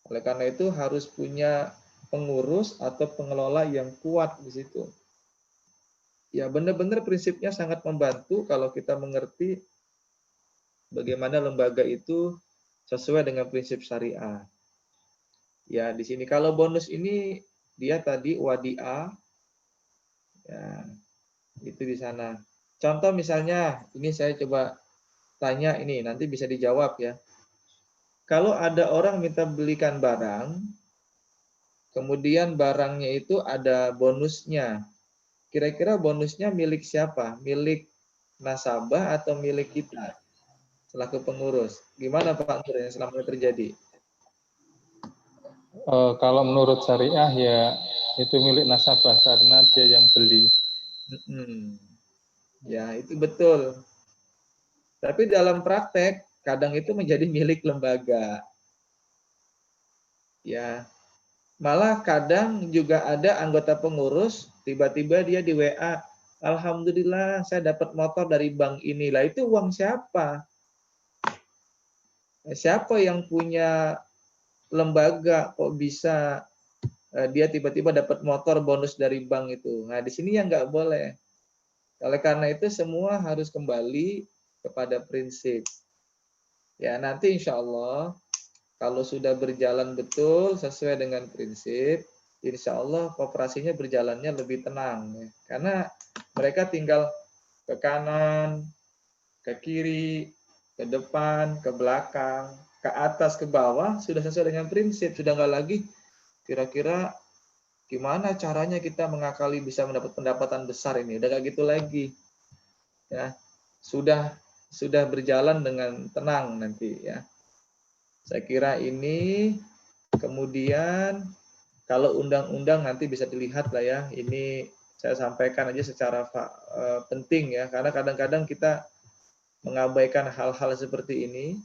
oleh karena itu harus punya pengurus atau pengelola yang kuat di situ. Ya, benar-benar prinsipnya sangat membantu kalau kita mengerti bagaimana lembaga itu sesuai dengan prinsip syariah. Ya, di sini kalau bonus ini dia tadi wadiah, ya, itu di sana. Contoh misalnya, ini saya coba tanya ini, nanti bisa dijawab ya. Kalau ada orang minta belikan barang, kemudian barangnya itu ada bonusnya. Kira-kira bonusnya milik siapa? Milik nasabah atau milik kita selaku pengurus? Gimana Pak Nur yang selama ini terjadi? Kalau menurut syariah ya itu milik nasabah karena dia yang beli. Ya, itu betul. Tapi dalam praktek kadang itu menjadi milik lembaga. Ya, malah kadang juga ada anggota pengurus tiba-tiba dia di WA, alhamdulillah saya dapat motor dari bank ini. Lah itu uang siapa? Siapa yang punya lembaga kok bisa dia tiba-tiba dapat motor bonus dari bank itu? Nah, di sini yang nggak boleh. Oleh karena itu semua harus kembali kepada prinsip. Ya, nanti insya Allah kalau sudah berjalan betul sesuai dengan prinsip, insya Allah kooperasinya berjalannya lebih tenang. Ya. Karena mereka tinggal ke kanan, ke kiri, ke depan, ke belakang, ke atas, ke bawah, sudah sesuai dengan prinsip. Sudah nggak lagi kira-kira Gimana caranya kita mengakali bisa mendapat pendapatan besar ini? Udah kayak gitu lagi. Ya, sudah berjalan dengan tenang nanti ya. Saya kira ini kemudian kalau undang-undang nanti bisa dilihat lah ya. Ini saya sampaikan aja secara penting ya, karena kadang-kadang kita mengabaikan hal-hal seperti ini.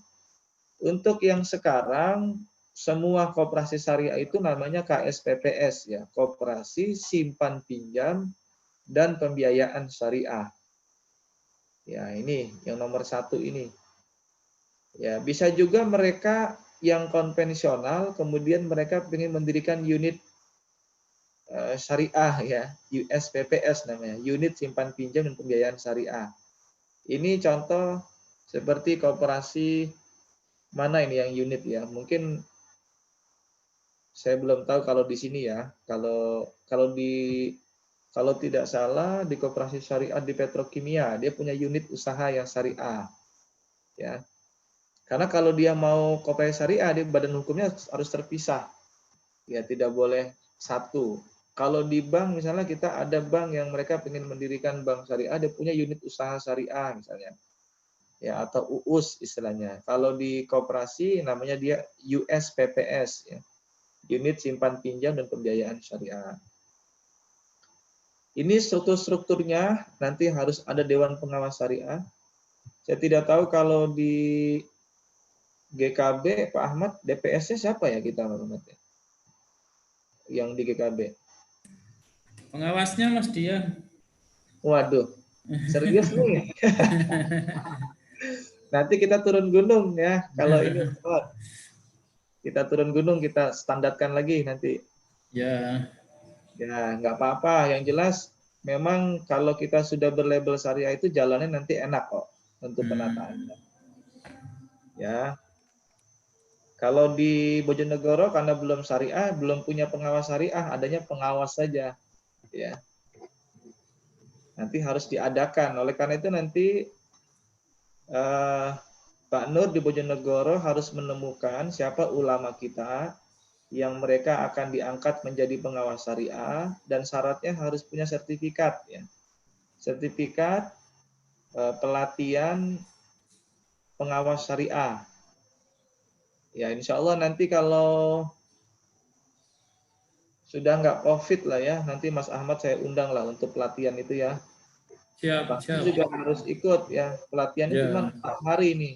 Untuk yang sekarang semua koperasi syariah itu namanya KSPPS ya, Koperasi Simpan Pinjam dan Pembiayaan Syariah. Ya, ini yang nomor 1 ini. Ya, bisa juga mereka yang konvensional, kemudian mereka ingin mendirikan unit syariah ya, USPPS namanya, Unit Simpan Pinjam dan Pembiayaan Syariah. Ini contoh seperti koperasi mana ini yang unit ya? Mungkin saya belum tahu kalau di sini ya. Kalau tidak salah di koperasi syariah di petrokimia, dia punya unit usaha yang syariah. Ya. Karena kalau dia mau koperasi syariah, dia badan hukumnya harus terpisah. Ya, tidak boleh satu. Kalau di bank misalnya kita ada bank yang mereka ingin mendirikan bank syariah, dia punya unit usaha syariah misalnya. Ya, atau UUS istilahnya. Kalau di koperasi namanya dia USPPS ya. Unit Simpan Pinjam dan Pembiayaan Syariah. Ini strukturnya nanti harus ada Dewan Pengawas Syariah. Saya tidak tahu kalau di GKB Pak Ahmad DPS-nya siapa ya kita Ahmad? Yang di GKB. Pengawasnya Mas Dian. Waduh, serius nih. Nanti kita turun gunung ya. Kalau ini kita turun gunung, kita standarkan lagi nanti. Ya. Ya, nggak apa-apa. Yang jelas, memang kalau kita sudah berlabel syariah itu jalannya nanti enak kok untuk penataannya. Ya, kalau di Bojonegoro karena belum syariah, belum punya pengawas syariah, adanya pengawas saja. Ya, nanti harus diadakan. Oleh karena itu nanti Pak Nur di Bojonegoro harus menemukan siapa ulama kita yang mereka akan diangkat menjadi pengawas syariah, dan syaratnya harus punya sertifikat ya. Sertifikat pelatihan pengawas syariah. Ya, insya Allah nanti kalau sudah nggak COVID lah ya, nanti Mas Ahmad saya undang lah untuk pelatihan itu ya. Siap. Juga harus ikut ya. Pelatihannya Ya. cuma 4 hari nih.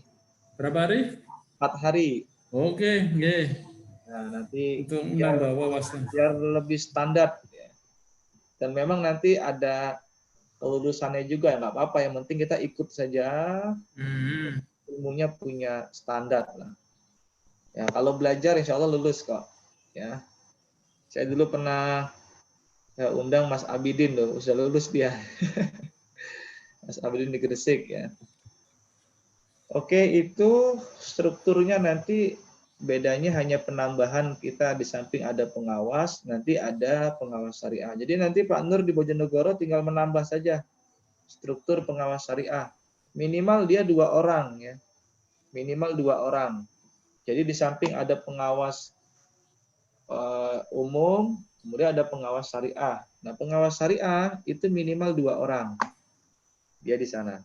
Berapa hari? 4 hari. Oke, nggih. Nah, nanti Untuk menambah wawasan. biar lebih standar. Ya. Dan memang nanti ada kelulusannya juga, nggak apa-apa. Yang penting kita ikut saja. Ilmunya punya standar lah. Ya, kalau belajar insya Allah lulus kok. Ya. Saya dulu pernah undang Mas Abidin loh, sudah lulus dia. Mas Abidin di Gresik ya. Oke, itu strukturnya nanti bedanya hanya penambahan kita di samping ada pengawas, nanti ada pengawas syariah. Jadi nanti Pak Nur di Bojonegoro tinggal menambah saja struktur pengawas syariah. Minimal dia 2 orang ya. Minimal 2 orang. Jadi di samping ada pengawas umum, kemudian ada pengawas syariah. Nah, pengawas syariah itu minimal 2 orang. Dia di sana.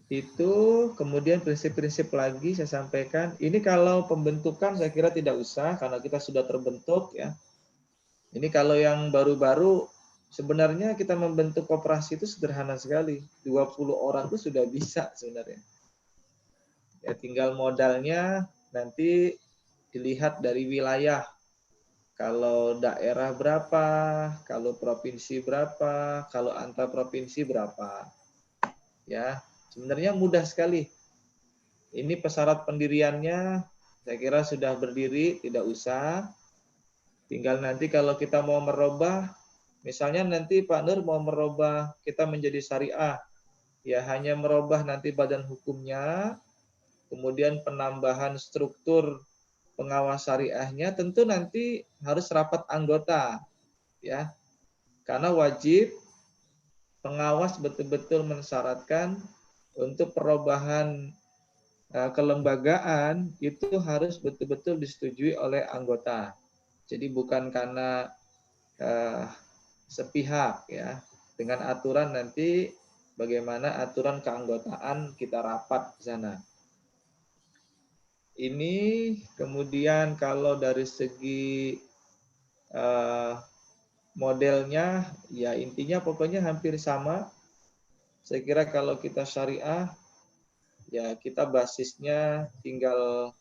Itu kemudian prinsip-prinsip lagi saya sampaikan. Ini kalau pembentukan saya kira tidak usah karena kita sudah terbentuk ya. Ini kalau yang baru-baru sebenarnya kita membentuk koperasi itu sederhana sekali. 20 orang itu sudah bisa sebenarnya. Ya tinggal modalnya nanti dilihat dari wilayah. Kalau daerah berapa, kalau provinsi berapa, kalau antar provinsi berapa. Ya, sebenarnya mudah sekali. Ini persyarat pendiriannya saya kira sudah berdiri, tidak usah. Tinggal nanti kalau kita mau merubah, misalnya nanti Pak Nur mau merubah kita menjadi syariah, ya hanya merubah nanti badan hukumnya, kemudian penambahan struktur pengawas syariahnya, tentu nanti harus rapat anggota, ya, karena wajib pengawas betul-betul mensyaratkan untuk perubahan kelembagaan itu harus betul-betul disetujui oleh anggota. Jadi bukan karena sepihak ya. Dengan aturan nanti bagaimana aturan keanggotaan kita rapat di sana. Ini kemudian kalau dari segi modelnya, ya intinya pokoknya hampir sama. Saya kira kalau kita syariah, ya kita basisnya tinggal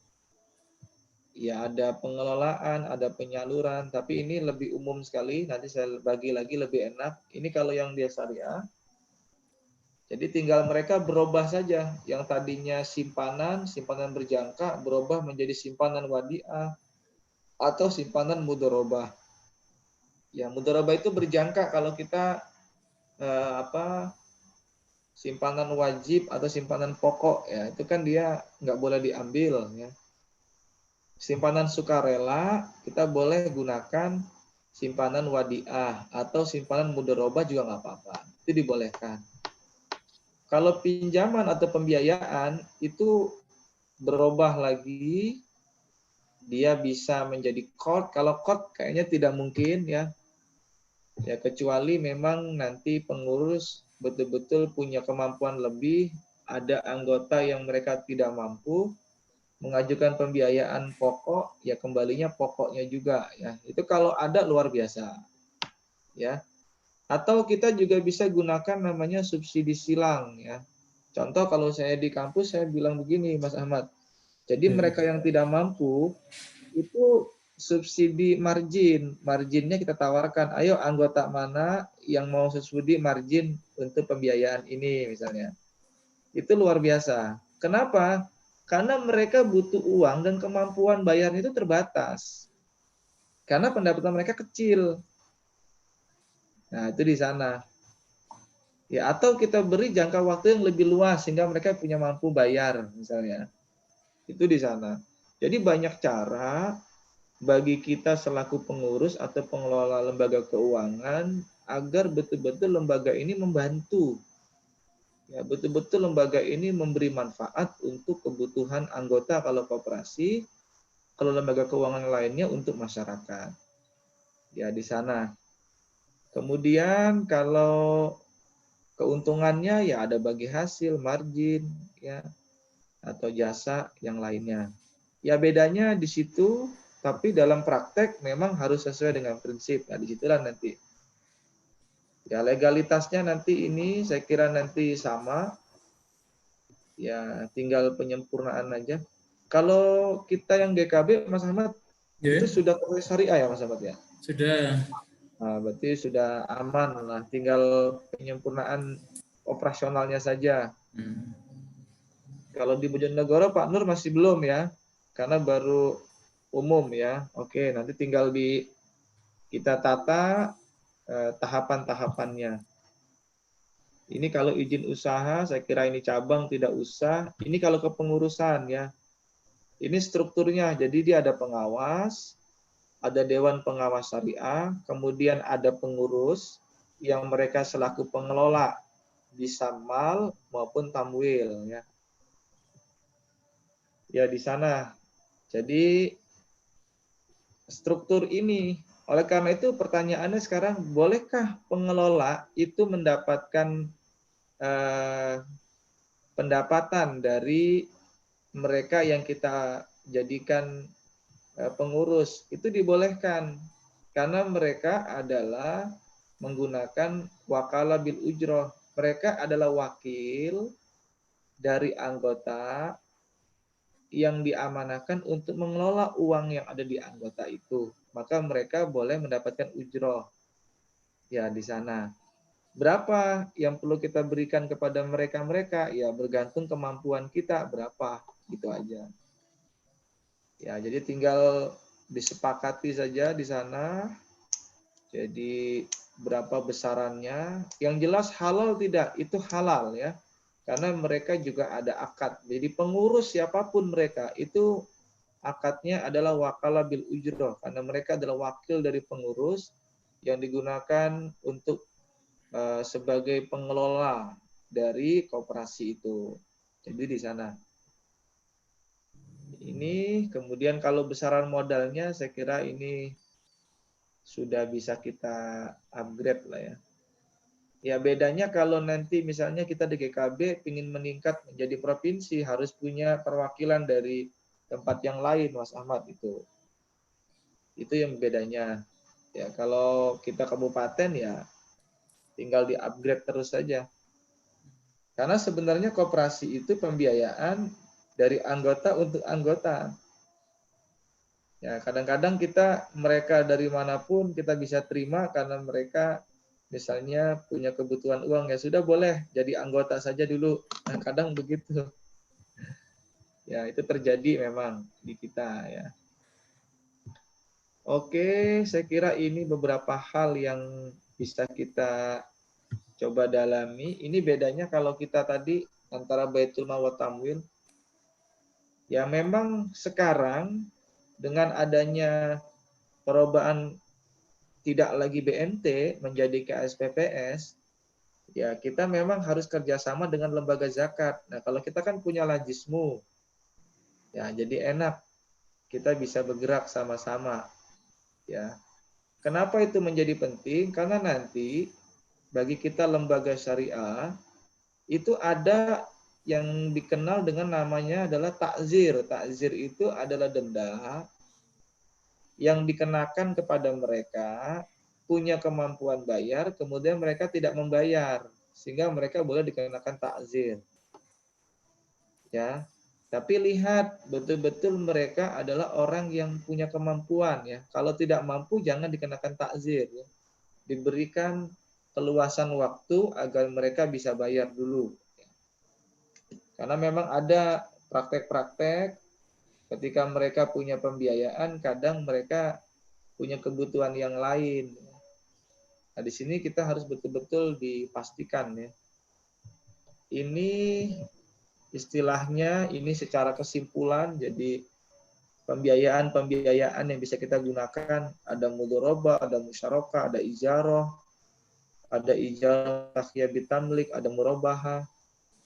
ya ada pengelolaan, ada penyaluran, tapi ini lebih umum sekali. Nanti saya bagi lagi lebih enak. Ini kalau yang dia syariah, jadi tinggal mereka berubah saja. Yang tadinya simpanan berjangka berubah menjadi simpanan wadiah atau simpanan mudharabah. Ya, mudharabah itu berjangka kalau kita simpanan wajib atau simpanan pokok ya, itu kan dia nggak boleh diambil ya. Simpanan sukarela kita boleh gunakan simpanan wadiah atau simpanan mudharabah juga nggak apa-apa. Itu dibolehkan. Kalau pinjaman atau pembiayaan itu berubah lagi, dia bisa menjadi qard. Kalau qard kayaknya tidak mungkin ya. Ya kecuali memang nanti pengurus betul-betul punya kemampuan lebih, ada anggota yang mereka tidak mampu mengajukan pembiayaan pokok, ya kembalinya pokoknya juga ya. Itu kalau ada luar biasa. Ya. Atau kita juga bisa gunakan namanya subsidi silang ya. Contoh kalau saya di kampus saya bilang begini Mas Ahmad. Jadi mereka yang tidak mampu itu subsidi margin. Marginnya kita tawarkan, ayo anggota mana yang mau subsidi margin untuk pembiayaan ini misalnya. Itu luar biasa. Kenapa? Karena mereka butuh uang dan kemampuan bayarnya itu terbatas. Karena pendapatan mereka kecil. Nah, itu di sana. Ya, atau kita beri jangka waktu yang lebih luas sehingga mereka punya mampu bayar misalnya. Itu di sana. Jadi banyak cara bagi kita selaku pengurus atau pengelola lembaga keuangan agar betul-betul lembaga ini membantu. Ya, betul-betul lembaga ini memberi manfaat untuk kebutuhan anggota kalau koperasi, kalau lembaga keuangan lainnya untuk masyarakat. Ya, di sana. Kemudian kalau keuntungannya ya ada bagi hasil, margin, ya, atau jasa yang lainnya. Ya bedanya di situ, tapi dalam praktek memang harus sesuai dengan prinsip. Nah, disitulah nanti. Ya legalitasnya nanti ini saya kira nanti sama. Ya tinggal penyempurnaan aja. Kalau kita yang GKB, Mas Ahmad, itu sudah pakai syariah ya Mas Ahmad ya? Sudah. Nah, berarti sudah aman lah. Tinggal penyempurnaan operasionalnya saja. Kalau di Bojonegoro Pak Nur masih belum ya, karena baru umum ya. Oke, nanti tinggal kita tata tahapan-tahapannya. Ini kalau izin usaha, saya kira ini cabang tidak usah. Ini kalau kepengurusan ya. Ini strukturnya, jadi dia ada pengawas, ada Dewan Pengawas Syariah, kemudian ada pengurus yang mereka selaku pengelola bisa mal maupun tamwil ya. Ya di sana. Jadi struktur ini. Oleh karena itu pertanyaannya sekarang, bolehkah pengelola itu mendapatkan pendapatan dari mereka yang kita jadikan pengurus? Itu dibolehkan karena mereka adalah menggunakan wakalah bil ujroh. Mereka adalah wakil dari anggota yang diamanahkan untuk mengelola uang yang ada di anggota itu. Maka mereka boleh mendapatkan ujroh ya di sana. Berapa yang perlu kita berikan kepada mereka-mereka? Ya bergantung kemampuan kita berapa, gitu aja. Ya, jadi tinggal disepakati saja di sana. Jadi berapa besarannya? Yang jelas halal tidak? Itu halal ya. Karena mereka juga ada akad. Jadi pengurus siapapun mereka itu akadnya adalah wakalah bil ujroh. Karena mereka adalah wakil dari pengurus yang digunakan untuk sebagai pengelola dari koperasi itu. Jadi di sana. Ini kemudian kalau besaran modalnya saya kira ini sudah bisa kita upgrade lah ya. Ya bedanya kalau nanti misalnya kita di GKB ingin meningkat menjadi provinsi harus punya perwakilan dari tempat yang lain, Mas Ahmad itu. Itu yang bedanya. Ya kalau kita kabupaten ya tinggal di-upgrade terus saja. Karena sebenarnya koperasi itu pembiayaan dari anggota untuk anggota. Ya, kadang-kadang mereka dari manapun kita bisa terima karena mereka misalnya punya kebutuhan uang, ya sudah boleh jadi anggota saja dulu. Nah, kadang begitu. Ya, itu terjadi memang di kita ya. Oke, saya kira ini beberapa hal yang bisa kita coba dalami. Ini bedanya kalau kita tadi antara Baitul Mal wa Tamwil. Ya memang sekarang dengan adanya perubahan tidak lagi BMT menjadi KSPPS, ya kita memang harus kerjasama dengan lembaga zakat. Nah kalau kita kan punya lajismu, ya jadi enak kita bisa bergerak sama-sama. Ya, kenapa itu menjadi penting? Karena nanti bagi kita lembaga syariah itu ada yang dikenal dengan namanya adalah takzir. Takzir itu adalah denda yang dikenakan kepada mereka punya kemampuan bayar, kemudian mereka tidak membayar, sehingga mereka boleh dikenakan takzir. Ya, tapi lihat betul-betul mereka adalah orang yang punya kemampuan ya. Kalau tidak mampu jangan dikenakan takzir. Ya. Diberikan keluasan waktu agar mereka bisa bayar dulu. Karena memang ada praktek-praktek ketika mereka punya pembiayaan, kadang mereka punya kebutuhan yang lain. Nah, di sini kita harus betul-betul dipastikan ya. Ini istilahnya ini secara kesimpulan, jadi pembiayaan yang bisa kita gunakan ada mudharabah, ada musyarakah, ada ijarah, ada ijarah takhiyah bitamlik, ada murabahah,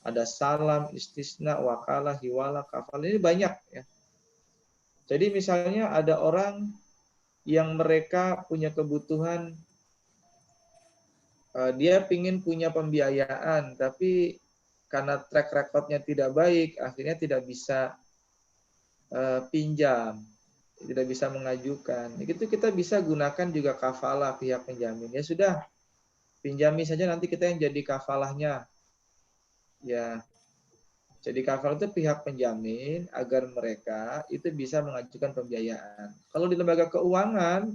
ada salam, istisna, wakalah, hiwalah, kafal. Ini banyak ya. Jadi misalnya ada orang yang mereka punya kebutuhan, dia ingin punya pembiayaan, tapi karena track recordnya tidak baik, akhirnya tidak bisa pinjam, tidak bisa mengajukan. Itu kita bisa gunakan juga kafalah pihak penjamin. Ya sudah, pinjami saja nanti kita yang jadi kafalahnya. Ya, jadi kafal itu pihak penjamin agar mereka itu bisa mengajukan pembiayaan. Kalau di lembaga keuangan,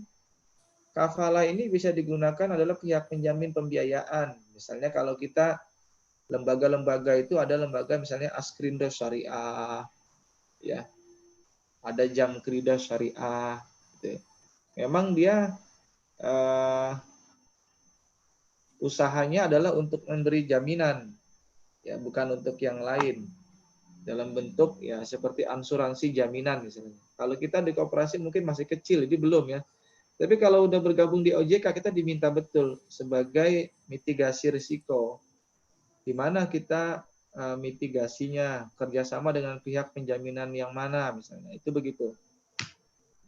kafalah ini bisa digunakan adalah pihak penjamin pembiayaan. Misalnya kalau kita lembaga-lembaga itu ada lembaga misalnya Askrindo Syariah, ya, ada Jamkrida Syariah. Gitu. Memang dia usahanya adalah untuk memberi jaminan, ya bukan untuk yang lain. Dalam bentuk ya seperti asuransi jaminan misalnya. Kalau kita di koperasi mungkin masih kecil, jadi belum ya. Tapi kalau udah bergabung di OJK kita diminta betul sebagai mitigasi risiko. Di mana kita mitigasinya kerjasama dengan pihak penjaminan yang mana misalnya. Itu begitu.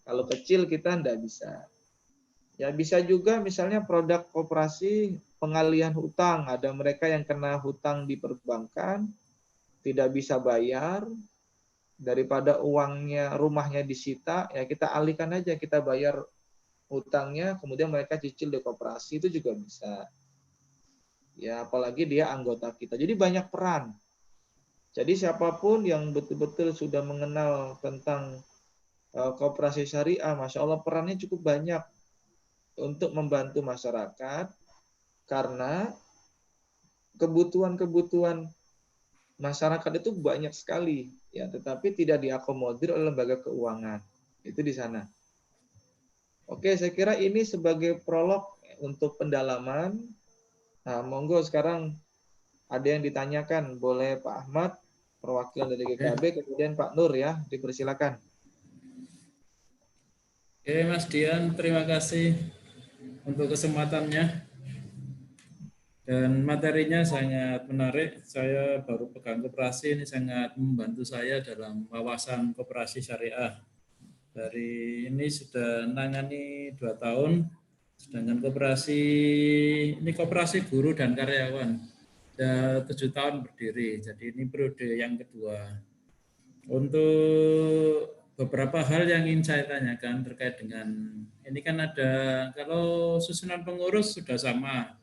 Kalau kecil kita tidak bisa. Ya bisa juga misalnya produk koperasi pengalihan hutang. Ada mereka yang kena hutang di perbankan, tidak bisa bayar, daripada uangnya rumahnya disita, ya kita alihkan aja, kita bayar hutangnya, kemudian mereka cicil di koperasi, itu juga bisa. Ya apalagi dia anggota kita. Jadi banyak peran. Jadi siapapun yang betul-betul sudah mengenal tentang koperasi syariah, Masya Allah perannya cukup banyak untuk membantu masyarakat, karena kebutuhan-kebutuhan masyarakat itu banyak sekali, ya, tetapi tidak diakomodir oleh lembaga keuangan. Itu di sana. Oke, saya kira ini sebagai prolog untuk pendalaman. Nah, monggo sekarang ada yang ditanyakan, boleh Pak Ahmad, perwakilan dari GKB, kemudian Pak Nur ya, dipersilakan. Oke, Mas Dian, terima kasih untuk kesempatannya. Dan materinya sangat menarik. Saya baru pegang koperasi, ini sangat membantu saya dalam wawasan koperasi syariah. Dari ini sudah menangani 2 tahun Sedangkan koperasi ini koperasi buruh dan karyawan sudah 7 tahun berdiri. Jadi ini periode yang kedua. Untuk beberapa hal yang ingin saya tanyakan terkait dengan ini kan ada kalau susunan pengurus sudah sama.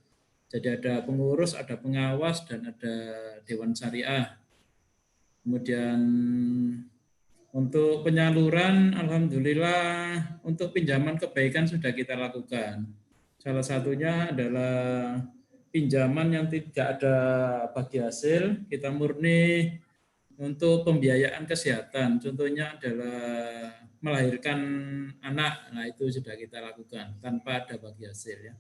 Jadi ada pengurus, ada pengawas dan ada dewan syariah. Kemudian untuk penyaluran, alhamdulillah untuk pinjaman kebaikan sudah kita lakukan. Salah satunya adalah pinjaman yang tidak ada bagi hasil, kita murni untuk pembiayaan kesehatan. Contohnya adalah melahirkan anak, nah itu sudah kita lakukan tanpa ada bagi hasil ya.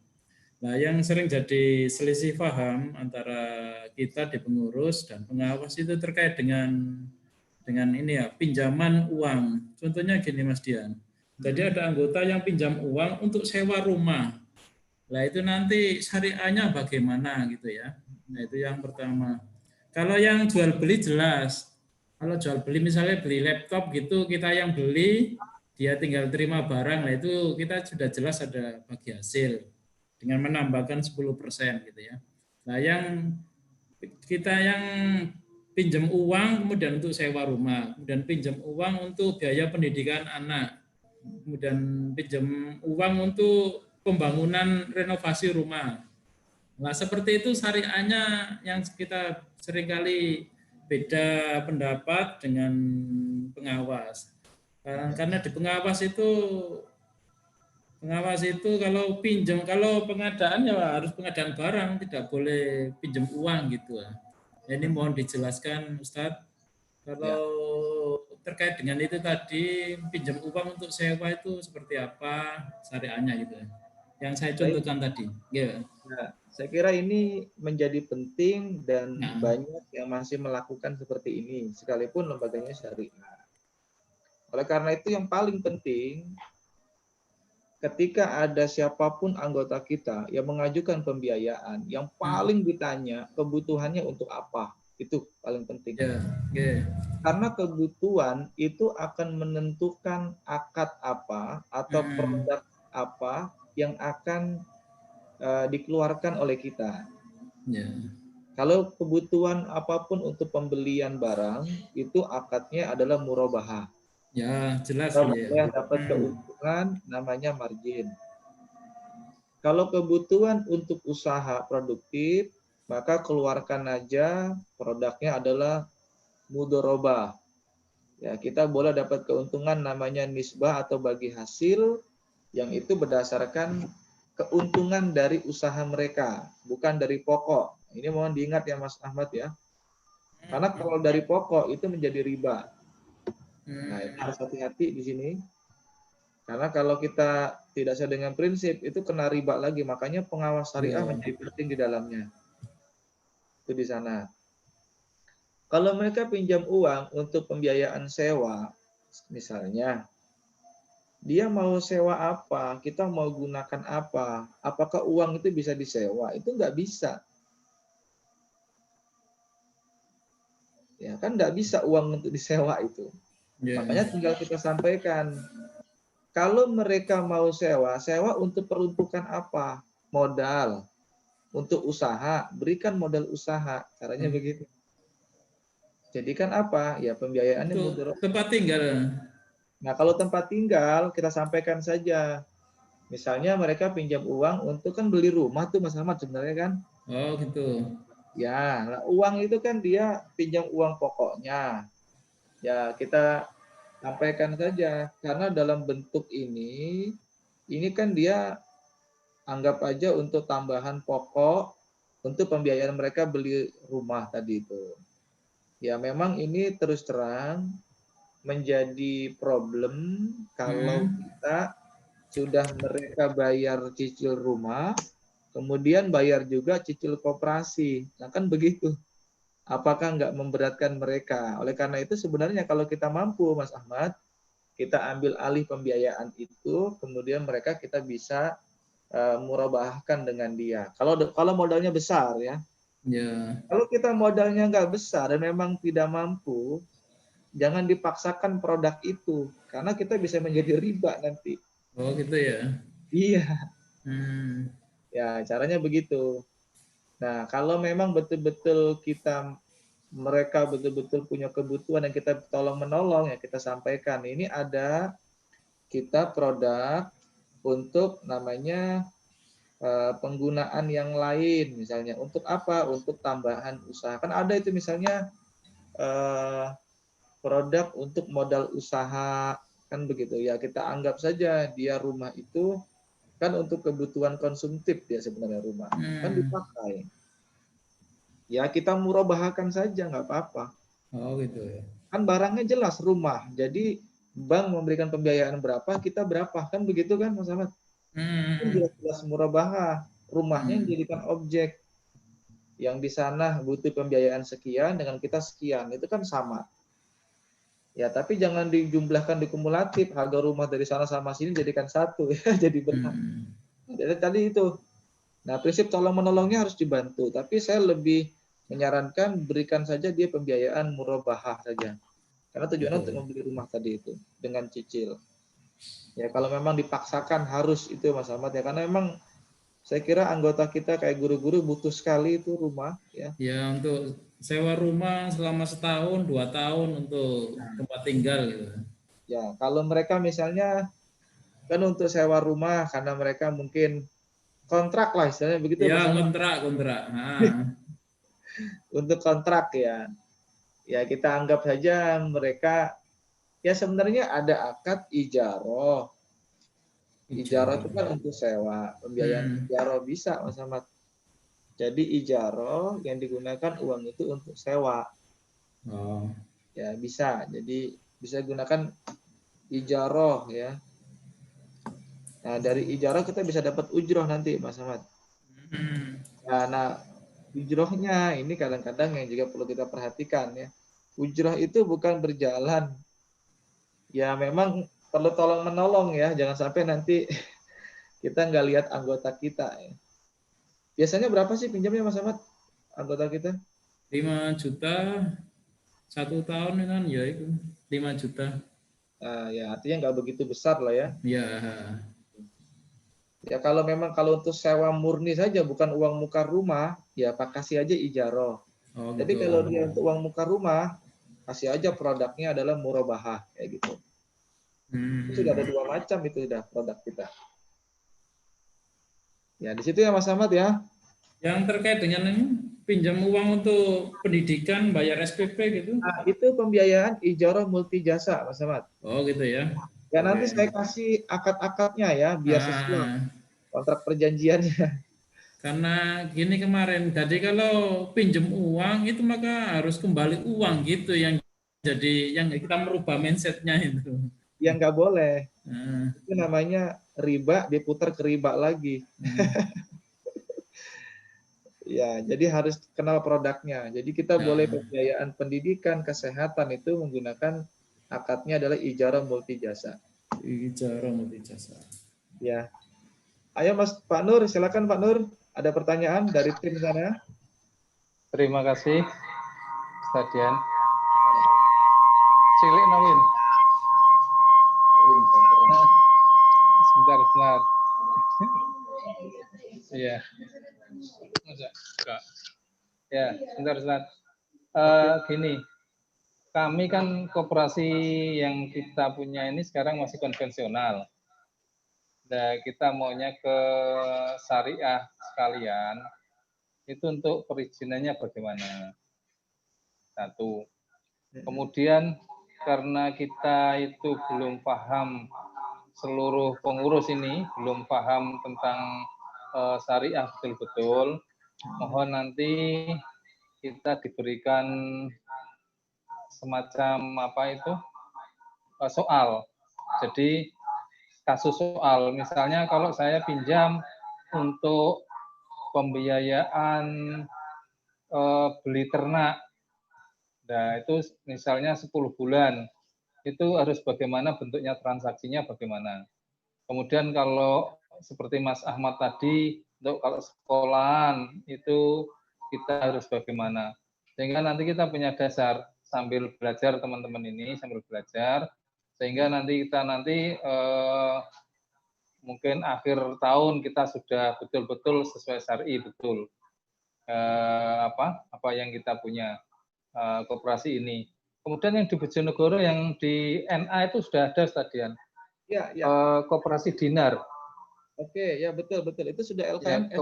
Nah, yang sering jadi selisih paham antara kita di pengurus dan pengawas itu terkait dengan ini ya, pinjaman uang. Contohnya gini Mas Dian. Jadi ada anggota yang pinjam uang untuk sewa rumah. Nah, itu nanti syariahnya bagaimana gitu ya. Nah, itu yang pertama. Kalau yang jual beli jelas. Kalau jual beli misalnya beli laptop gitu, kita yang beli, dia tinggal terima barang. Nah, itu kita sudah jelas ada bagi hasil dengan menambahkan 10% gitu ya. Nah, yang kita yang pinjam uang kemudian untuk sewa rumah, kemudian pinjam uang untuk biaya pendidikan anak, kemudian pinjam uang untuk pembangunan renovasi rumah. Nah, seperti itu syariahnya yang kita seringkali beda pendapat dengan pengawas. Karena di pengawas itu kalau pinjam, kalau pengadaan ya harus pengadaan barang, tidak boleh pinjam uang gitu. Ini mohon dijelaskan Ustadz, kalau terkait dengan itu tadi pinjam uang untuk sewa itu seperti apa syariahnya gitu. Yang saya contohkan tadi. Ya. Nah, saya kira ini menjadi penting dan banyak yang masih melakukan seperti ini, sekalipun lembaganya syariah. Oleh karena itu yang paling penting, ketika ada siapapun anggota kita yang mengajukan pembiayaan, yang paling ditanya kebutuhannya untuk apa, itu paling penting. Karena kebutuhan itu akan menentukan akad apa atau produk apa yang akan dikeluarkan oleh kita. Kalau kebutuhan apapun untuk pembelian barang, itu akadnya adalah murabahah. Ya, jelas. Yang dapat keuntungan namanya margin. Kalau kebutuhan untuk usaha produktif, maka keluarkan aja produknya adalah mudharabah. Ya, kita boleh dapat keuntungan namanya nisbah atau bagi hasil, yang itu berdasarkan keuntungan dari usaha mereka, bukan dari pokok. Ini mohon diingat ya Mas Ahmad ya. Karena kalau dari pokok itu menjadi riba. Nah, itu harus hati-hati di sini. Karena kalau kita tidak sesuai dengan prinsip, itu kena riba lagi. Makanya pengawas syariah menjadi penting di dalamnya. Itu di sana. Kalau mereka pinjam uang untuk pembiayaan sewa, misalnya, dia mau sewa apa, kita mau gunakan apa, apakah uang itu bisa disewa? Itu nggak bisa. Ya kan nggak bisa uang untuk disewa itu. Makanya tinggal kita sampaikan, kalau mereka mau sewa, sewa untuk peruntukan apa? Modal. Untuk usaha, berikan modal usaha. Caranya begitu. Jadi kan apa? Ya pembiayaannya mundur. Tempat tinggal. Nah, kalau tempat tinggal, kita sampaikan saja. Misalnya mereka pinjam uang untuk kan beli rumah tuh Mas Ahmad sebenarnya kan. Oh gitu. Ya, nah, uang itu kan dia pinjam uang pokoknya. Ya, kita sampaikan saja. Karena dalam bentuk ini kan dia anggap aja untuk tambahan pokok untuk pembiayaan mereka beli rumah tadi itu. Ya, memang ini terus terang menjadi problem kalau kita sudah mereka bayar cicil rumah, kemudian bayar juga cicil koperasi. Nah kan begitu. Apakah nggak memberatkan mereka? Oleh karena itu sebenarnya kalau kita mampu, Mas Ahmad, kita ambil alih pembiayaan itu, kemudian mereka kita bisa murabahkan dengan dia. Kalau modalnya besar ya. Kalau kita modalnya nggak besar dan memang tidak mampu, jangan dipaksakan produk itu, karena kita bisa menjadi riba nanti. Oh gitu ya? Iya. Hmm. Ya, caranya begitu. Nah, kalau memang betul-betul mereka betul-betul punya kebutuhan yang kita tolong menolong, ya kita sampaikan. Ini ada kita produk untuk namanya penggunaan yang lain, misalnya untuk apa? Untuk tambahan usaha. Kan ada itu misalnya produk untuk modal usaha, kan begitu ya. Kita anggap saja dia rumah itu kan untuk kebutuhan konsumtif dia sebenarnya rumah, kan dipakai. Ya kita murabahakan saja, nggak apa-apa. Oh gitu ya. Kan barangnya jelas rumah, jadi bank memberikan pembiayaan berapa, kita berapa, kan begitu kan Mas Ahmad? Kan jelas-jelas murabahah, rumahnya yang dijadikan objek. Yang di sana butuh pembiayaan sekian dengan kita sekian, itu kan sama. Ya, tapi jangan dijumlahkan dikumulatif, harga rumah dari sana sama sini jadikan satu ya, jadi benar. Jadi tadi itu. Nah, prinsip tolong menolongnya harus dibantu, tapi saya lebih menyarankan berikan saja dia pembiayaan murabahah saja. Karena tujuannya untuk membeli rumah tadi itu dengan cicil. Ya, kalau memang dipaksakan harus itu Mas Ahmad ya, karena memang saya kira anggota kita kayak guru-guru butuh sekali itu rumah ya. Ya untuk sewa rumah selama setahun, 2 tahun untuk tempat tinggal gitu. Ya, kalau mereka misalnya kan untuk sewa rumah karena mereka mungkin kontrak lah istilahnya begitu Ya Mas Ahmad. kontrak. Untuk kontrak ya. Ya kita anggap saja mereka ya sebenarnya ada akad ijaroh. Ijaroh itu kan untuk sewa, pembiayaan ijaroh bisa Mas Ahmad. Jadi ijaroh yang digunakan uang itu untuk sewa. Oh. Ya bisa. Jadi bisa gunakan ijaroh ya. Nah, dari ijaroh kita bisa dapat ujroh nanti Mas Ahmad. Nah, ujrohnya ini kadang-kadang yang juga perlu kita perhatikan ya. Ujroh itu bukan berjalan. Ya memang perlu tolong menolong ya, jangan sampai nanti kita nggak lihat anggota kita ya. Biasanya berapa sih pinjamnya Mas Ahmad anggota kita? 5 juta 1 tahun kan ya itu 5 juta. Nah, ya artinya nggak begitu besar lah ya. Ya. Ya kalau untuk sewa murni saja bukan uang muka rumah, ya Pak kasih aja ijaroh. Oh Tapi gitu. kalau dia untuk uang muka rumah, kasih aja produknya adalah murabahah kayak gitu. Itu sudah ada 2 macam itu sudah produk kita. Ya di situ ya Mas Ahmad ya. Yang terkait dengan ini pinjam uang untuk pendidikan, bayar SPP gitu. Nah, itu pembiayaan ijarah multi jasa Mas Ahmad. Oh gitu ya. Ya nanti saya kasih akad-akadnya ya biar sesuai kontrak perjanjiannya. Karena gini kemarin, jadi kalau pinjam uang itu maka harus kembali uang gitu yang jadi yang kita merubah mindsetnya itu. Yang nggak boleh. Itu namanya riba diputar ke riba lagi. Ya, jadi harus kenal produknya. Jadi kita boleh pembiayaan pendidikan, kesehatan itu menggunakan akadnya adalah ijarah multi jasa. Ijarah multi jasa. Ya. Ayo Mas Pak Nur, silakan Pak Nur. Ada pertanyaan dari tim sana? Terima kasih, Stadian. Cilik Nawin. Sebentar. Iya. Ya, sebentar. Gini, kami kan koperasi yang kita punya ini sekarang masih konvensional. Nah, kita maunya ke syariah sekalian. Itu untuk perizinannya bagaimana? Satu. Kemudian karena kita itu belum paham, seluruh pengurus ini belum paham tentang syariah betul-betul, mohon nanti kita diberikan semacam soal. Jadi kasus soal, misalnya kalau saya pinjam untuk pembiayaan beli ternak, nah itu misalnya 10 bulan, itu harus bagaimana bentuknya transaksinya bagaimana. Kemudian kalau seperti Mas Ahmad tadi, untuk kalau sekolahan itu kita harus bagaimana. Sehingga nanti kita punya dasar sambil belajar teman-teman ini, sambil belajar, sehingga nanti kita mungkin akhir tahun kita sudah betul-betul sesuai syar'i betul apa yang kita punya koperasi ini. Kemudian yang di Bojonegoro yang di NA itu sudah ada stadion Ya, ya. koperasi dinar. Oke, ya betul betul. Itu sudah Ya, LKMS.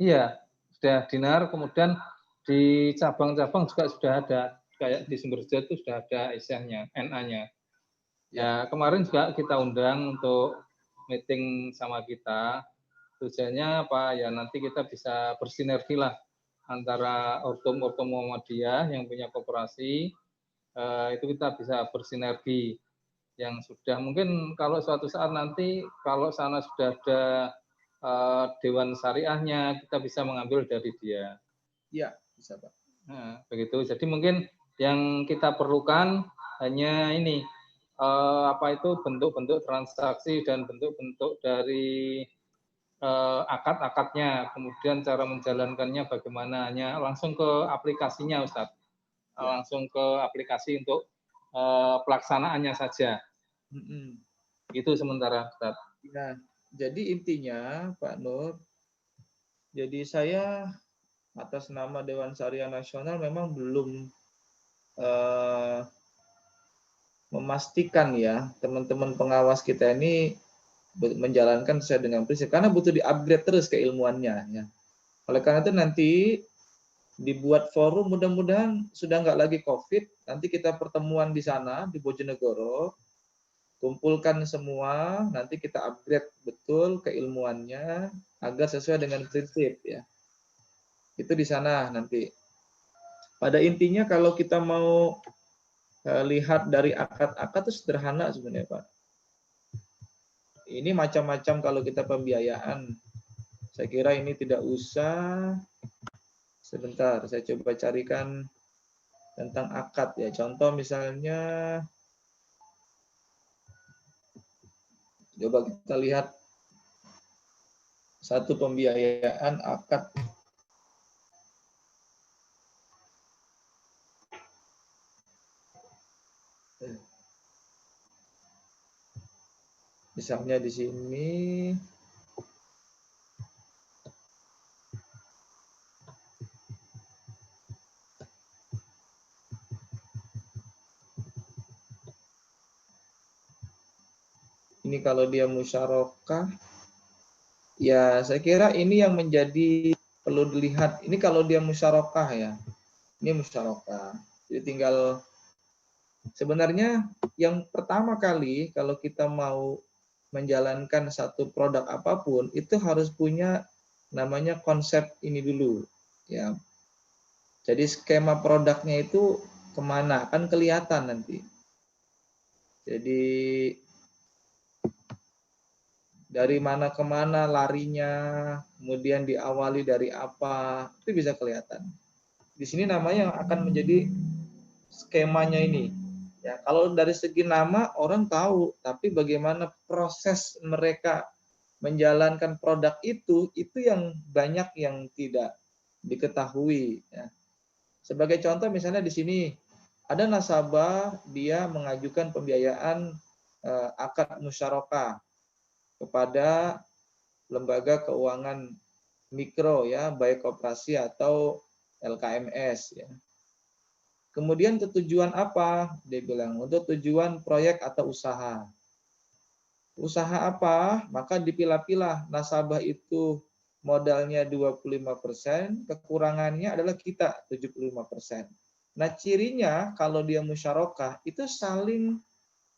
iya, sudah dinar. Kemudian di cabang-cabang juga sudah ada. Kayak di Sumberjo itu sudah ada ISIA-nya, NA-nya. Ya, kemarin juga kita undang untuk meeting sama kita. Tujuannya apa? Ya nanti kita bisa bersinergi lah antara Ortum Muhammadiyah yang punya koperasi, itu kita bisa bersinergi yang sudah mungkin kalau suatu saat nanti kalau sana sudah ada Dewan Syariahnya, kita bisa mengambil dari dia. Iya, bisa Pak. Nah, begitu. Jadi mungkin yang kita perlukan hanya ini bentuk-bentuk transaksi dan bentuk-bentuk dari akad-akadnya, kemudian cara menjalankannya bagaimana, hanya langsung ke aplikasinya Ustadz, langsung ke aplikasi untuk pelaksanaannya saja. Itu sementara Ustadz. Nah, jadi intinya Pak Nur, jadi saya atas nama Dewan Syariah Nasional memang belum memastikan ya teman-teman pengawas kita ini menjalankan sesuai dengan prinsip, karena butuh di-upgrade terus keilmuannya ya. Oleh karena itu nanti dibuat forum, mudah-mudahan sudah nggak lagi COVID, nanti kita pertemuan di sana di Bojonegoro, kumpulkan semua, nanti kita upgrade betul keilmuannya agar sesuai dengan prinsip ya. Itu di sana nanti. Pada intinya kalau kita mau lihat dari akad-akad itu sederhana sebenarnya Pak. Ini macam-macam kalau kita pembiayaan. Saya kira ini tidak usah. Sebentar, saya coba carikan tentang akad ya. Contoh misalnya, coba kita lihat satu pembiayaan akad. Misalnya di sini, ini kalau dia musyarakah, ya saya kira ini yang menjadi perlu dilihat. Ini kalau dia musyarakah ya, ini musyarakah. Jadi tinggal sebenarnya yang pertama kali kalau kita mau menjalankan satu produk apapun itu harus punya namanya konsep ini dulu ya. Jadi skema produknya itu kemana kan kelihatan nanti. Jadi dari mana kemana larinya, kemudian diawali dari apa, itu bisa kelihatan. Di sini namanya yang akan menjadi skemanya ini. Ya, kalau dari segi nama orang tahu, tapi bagaimana proses mereka menjalankan produk itu yang banyak yang tidak diketahui. Ya. Sebagai contoh misalnya di sini ada nasabah dia mengajukan pembiayaan akad musyarakah kepada lembaga keuangan mikro ya, baik koperasi atau LKMS ya. Kemudian tujuan apa? Dia bilang untuk tujuan proyek atau usaha. Usaha apa? Maka dipilah-pilah nasabah itu modalnya 25%, kekurangannya adalah kita 75%. Nah, cirinya kalau dia musyarakah itu saling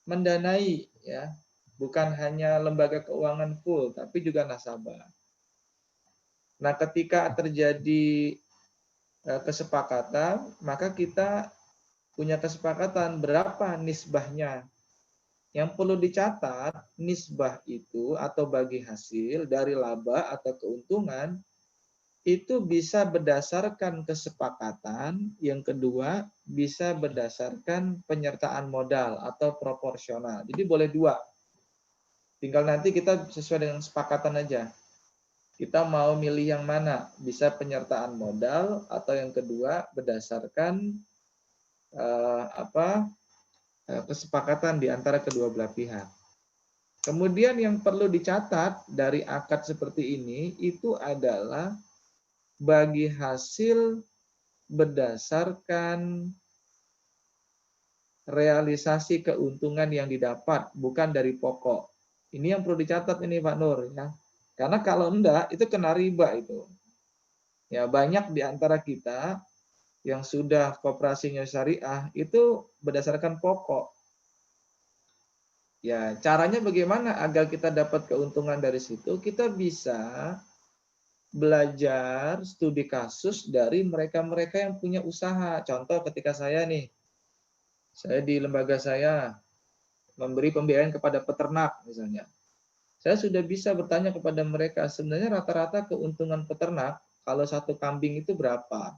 mendanai ya. Bukan hanya lembaga keuangan full, tapi juga nasabah. Nah, ketika terjadi kesepakatan, maka kita punya kesepakatan berapa nisbahnya. Yang perlu dicatat, nisbah itu atau bagi hasil dari laba atau keuntungan itu bisa berdasarkan kesepakatan, yang kedua bisa berdasarkan penyertaan modal atau proporsional. Jadi boleh dua. Tinggal nanti kita sesuai dengan kesepakatan aja. Kita mau milih yang mana, bisa penyertaan modal atau yang kedua berdasarkan kesepakatan di antara kedua belah pihak. Kemudian yang perlu dicatat dari akad seperti ini itu adalah bagi hasil berdasarkan realisasi keuntungan yang didapat, bukan dari pokok. Ini yang perlu dicatat ini Pak Nur ya. Karena kalau enggak itu kena riba itu. Ya, banyak di antara kita yang sudah koperasinya syariah itu berdasarkan pokok. Ya, caranya bagaimana agar kita dapat keuntungan dari situ? Kita bisa belajar studi kasus dari mereka-mereka yang punya usaha. Contoh ketika saya di lembaga saya memberi pembiayaan kepada peternak misalnya. Saya sudah bisa bertanya kepada mereka, sebenarnya rata-rata keuntungan peternak kalau satu kambing itu berapa?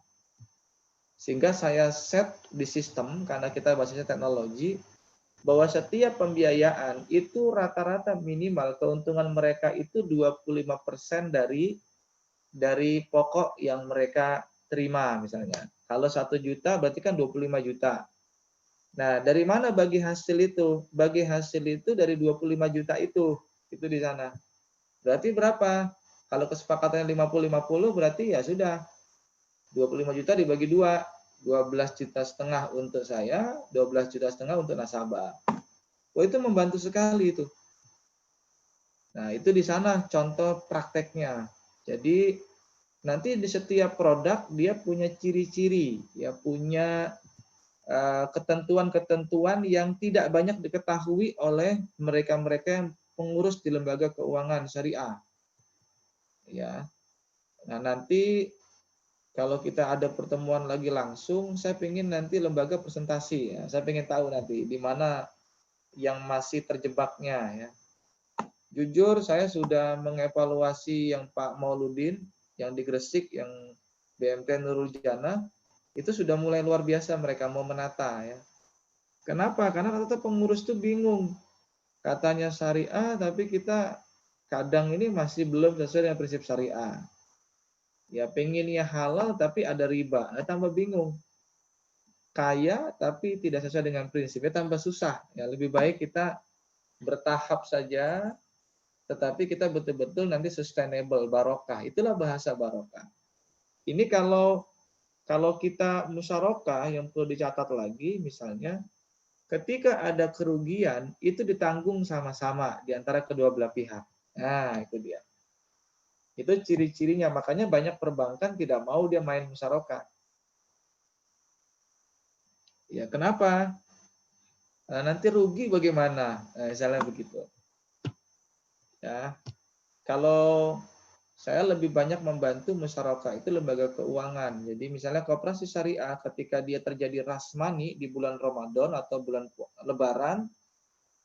Sehingga saya set di sistem, karena kita basisnya teknologi, bahwa setiap pembiayaan itu rata-rata minimal keuntungan mereka itu 25% dari pokok yang mereka terima misalnya. Kalau 1 juta berarti kan 25 juta. Nah, dari mana bagi hasil itu? Bagi hasil itu dari 25 juta itu di sana. Berarti berapa? Kalau kesepakatannya 50-50 berarti ya sudah 25 juta dibagi 2, 12,5 juta untuk saya, 12,5 juta untuk nasabah. Oh, itu membantu sekali itu. Nah, itu di sana contoh prakteknya. Jadi nanti di setiap produk dia punya ciri-ciri, ya punya ketentuan-ketentuan yang tidak banyak diketahui oleh mereka-mereka yang pengurus di lembaga keuangan syariah. Ya. Nah, nanti kalau kita ada pertemuan lagi langsung, saya ingin nanti lembaga presentasi ya. Saya ingin tahu nanti di mana yang masih terjebaknya ya. Jujur saya sudah mengevaluasi yang Pak Mauludin yang di Gresik, yang BMT Nurul Jannah, itu sudah mulai luar biasa mereka mau menata ya. Kenapa? Karena rata-rata pengurus itu bingung. Katanya syariah tapi kita kadang ini masih belum sesuai dengan prinsip syariah. Ya pengennya halal tapi ada riba, tambah bingung. Kaya tapi tidak sesuai dengan prinsipnya tambah susah. Ya lebih baik kita bertahap saja, tetapi kita betul-betul nanti sustainable, barokah. Itulah bahasa barokah. Ini kalau kita musyarakah yang perlu dicatat lagi, misalnya ketika ada kerugian itu ditanggung sama-sama di antara kedua belah pihak. Nah, itu dia. Itu ciri-cirinya. Makanya banyak perbankan tidak mau dia main musyarakah. Ya, kenapa? Nah, nanti rugi bagaimana? Nah, misalnya begitu. Ya, kalau saya lebih banyak membantu musyarakah itu lembaga keuangan. Jadi misalnya koperasi syariah ketika dia terjadi rasmani di bulan Ramadan atau bulan Lebaran,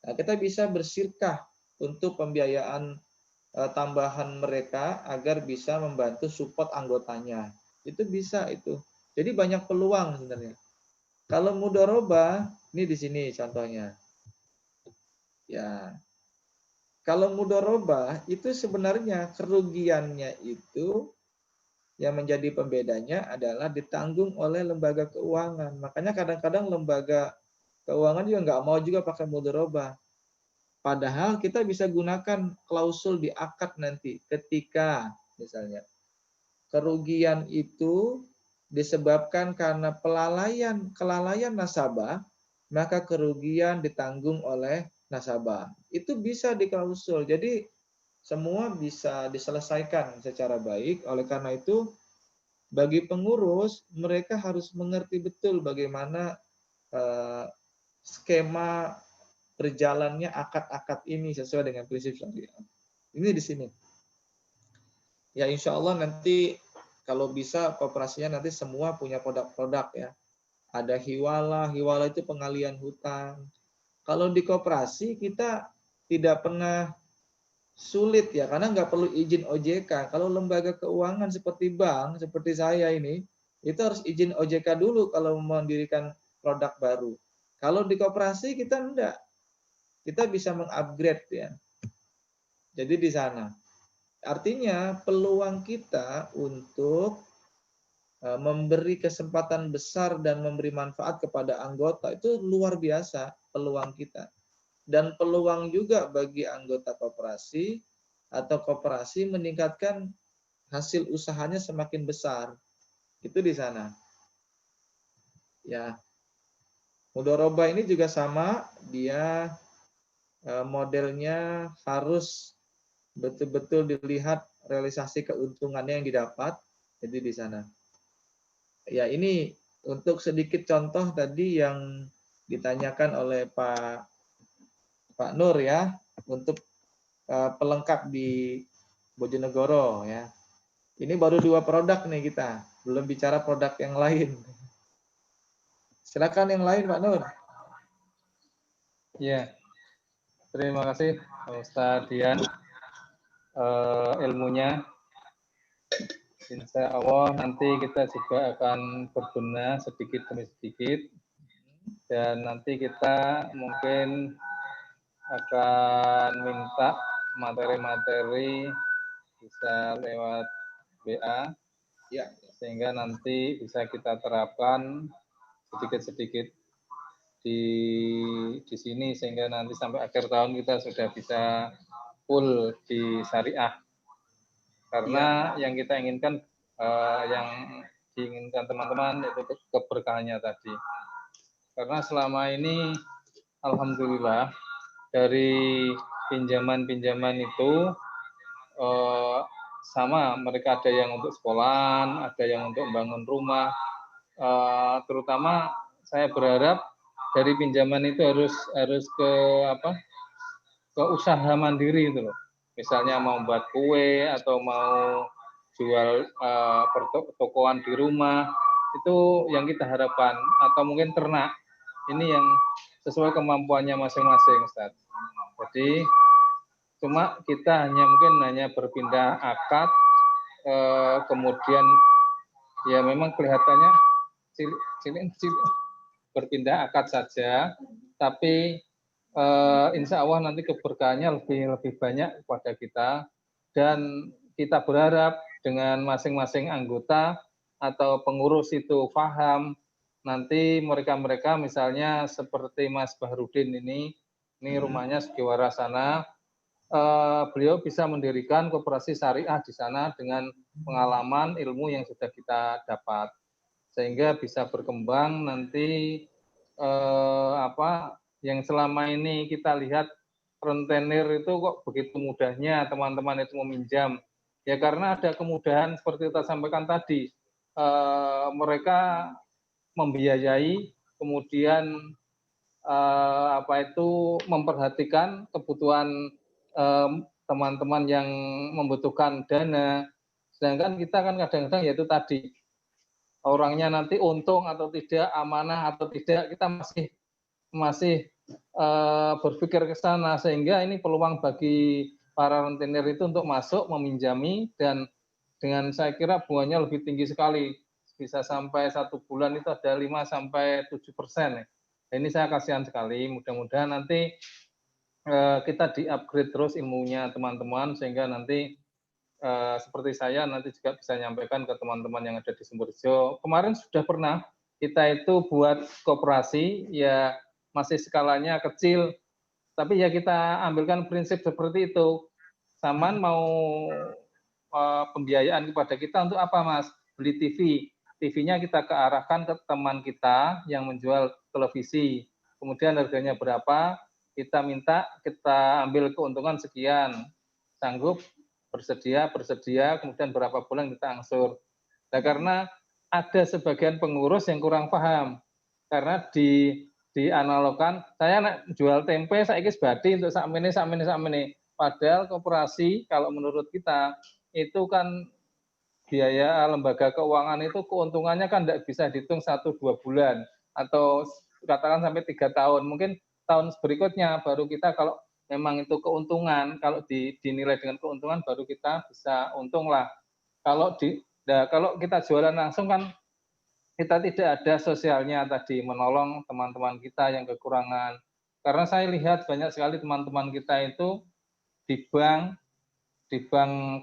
nah kita bisa bersirkah untuk pembiayaan tambahan mereka agar bisa membantu support anggotanya. Itu bisa itu. Jadi banyak peluang sebenarnya. Kalau mudharabah, ini di sini contohnya. Ya, kalau mudharabah itu sebenarnya kerugiannya itu yang menjadi pembedanya adalah ditanggung oleh lembaga keuangan. Makanya kadang-kadang lembaga keuangan juga nggak mau juga pakai mudharabah. Padahal kita bisa gunakan klausul di akad nanti ketika misalnya kerugian itu disebabkan karena kelalaian nasabah, maka kerugian ditanggung oleh nasabah. Itu bisa diklausul. Jadi semua bisa diselesaikan secara baik. Oleh karena itu, bagi pengurus mereka harus mengerti betul bagaimana skema berjalannya akad-akad ini sesuai dengan prinsip syariah. Ini di sini. Ya insya Allah nanti kalau bisa kooperasinya nanti semua punya produk-produk ya. Ada hiwala itu pengalian hutang. Kalau di kooperasi kita tidak pernah sulit ya, karena nggak perlu izin OJK. Kalau lembaga keuangan seperti bank, seperti saya ini, itu harus izin OJK dulu kalau mendirikan produk baru. Kalau di kooperasi kita enggak. Kita bisa mengupgrade ya. Jadi di sana. Artinya peluang kita untuk memberi kesempatan besar dan memberi manfaat kepada anggota itu luar biasa peluang kita. dan peluang juga bagi anggota koperasi atau koperasi meningkatkan hasil usahanya semakin besar. Itu di sana. Ya. Mudoroba ini juga sama, dia modelnya harus betul-betul dilihat realisasi keuntungannya yang didapat. Jadi di sana. Ya, ini untuk sedikit contoh tadi yang ditanyakan oleh Pak Nur ya, untuk pelengkap di Bojonegoro ya. Ini baru 2 produk nih kita, belum bicara produk yang lain. Silakan yang lain Pak Nur. Ya, terima kasih Ustaz Dian. Ilmunya. Insya Allah nanti kita juga akan berbenah sedikit demi sedikit. Dan nanti kita mungkin akan minta materi-materi bisa lewat WA. Ya. Sehingga nanti bisa kita terapkan sedikit-sedikit di sini sehingga nanti sampai akhir tahun kita sudah bisa full di syariah. Karena yang kita inginkan, yang diinginkan teman-teman itu keberkahannya tadi. Karena selama ini, alhamdulillah, dari pinjaman-pinjaman itu sama, mereka ada yang untuk sekolahan, ada yang untuk membangun rumah. Terutama saya berharap dari pinjaman itu harus ke usaha mandiri itu loh. Misalnya mau buat kue atau mau jual pertokoan di rumah, itu yang kita harapkan. Atau mungkin ternak, ini yang sesuai kemampuannya masing-masing, Ustaz. Jadi cuma kita hanya berpindah akad, kemudian ya memang kelihatannya cilik berpindah akad saja, tapi insya Allah nanti keberkahannya lebih banyak kepada kita, dan kita berharap dengan masing-masing anggota atau pengurus itu paham, nanti mereka misalnya seperti Mas Bahrudin ini rumahnya Sugiwara sana, beliau bisa mendirikan koperasi syariah di sana dengan pengalaman ilmu yang sudah kita dapat, sehingga bisa berkembang nanti yang selama ini kita lihat rentenir itu kok begitu mudahnya teman-teman itu meminjam. Ya karena ada kemudahan seperti kita sampaikan tadi, mereka membiayai, kemudian memperhatikan kebutuhan teman-teman yang membutuhkan dana. Sedangkan kita kan kadang-kadang yaitu tadi, orangnya nanti untung atau tidak, amanah atau tidak, kita masih berpikir ke sana, sehingga ini peluang bagi para rentenir itu untuk masuk meminjami, dan dengan saya kira bunganya lebih tinggi sekali, bisa sampai 1 bulan itu ada 5-7%. Ini saya kasihan sekali. Mudah-mudahan nanti kita di-upgrade terus ilmunya teman-teman, sehingga nanti seperti saya nanti juga bisa nyampaikan ke teman-teman yang ada di Sumberjo. Kemarin sudah pernah kita itu buat koperasi, ya masih skalanya kecil, tapi ya kita ambilkan prinsip seperti itu. Saman mau pembiayaan kepada kita untuk apa, Mas? Beli TV. TV-nya kita kearahkan ke teman kita yang menjual televisi. Kemudian harganya berapa, kita minta, kita ambil keuntungan sekian. Sanggup, bersedia, kemudian berapa bulan kita angsur. Nah, karena ada sebagian pengurus yang kurang paham. Karena dianalogkan, saya nak jual tempe, saya ikis badi untuk sakmene. Padahal koperasi, kalau menurut kita, itu kan biaya lembaga keuangan itu keuntungannya kan tidak bisa dihitung 1-2 bulan, atau katakan sampai 3 tahun. Mungkin tahun berikutnya baru kita, kalau memang itu keuntungan, kalau dinilai dengan keuntungan baru kita bisa untung lah. Kalau kita jualan langsung kan kita tidak ada sosialnya tadi, menolong teman-teman kita yang kekurangan. Karena saya lihat banyak sekali teman-teman kita itu di bank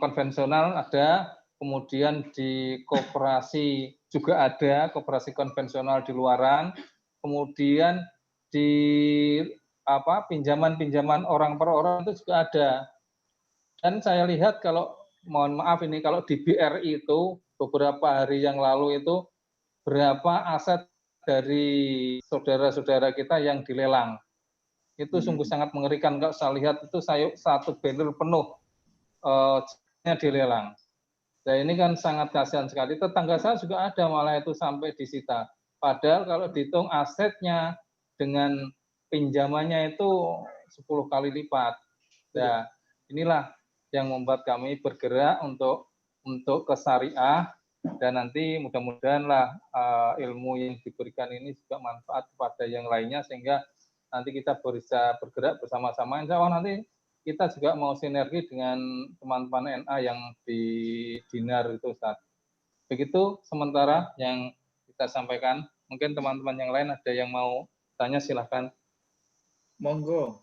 konvensional ada, kemudian di koperasi juga ada, koperasi konvensional di luaran, kemudian di pinjaman-pinjaman orang per orang itu juga ada. Dan saya lihat kalau mohon maaf ini kalau di BRI itu beberapa hari yang lalu itu berapa aset dari saudara-saudara kita yang dilelang. Itu sungguh sangat mengerikan. Kalau saya lihat itu saya satu banner penuh dilelang. Nah ini kan sangat kasihan sekali. Tetangga saya juga ada malah itu sampai disita. Padahal kalau dihitung asetnya dengan pinjamannya itu 10 kali lipat. Nah inilah yang membuat kami bergerak untuk ke syariah, dan nanti mudah-mudahanlah ilmu yang diberikan ini juga manfaat kepada yang lainnya, sehingga nanti kita bisa bergerak bersama-sama. Insya Allah nanti kita juga mau sinergi dengan teman-teman NA yang di Dinar itu, Ustaz. Begitu sementara yang kita sampaikan. Mungkin teman-teman yang lain ada yang mau tanya, silahkan. Monggo.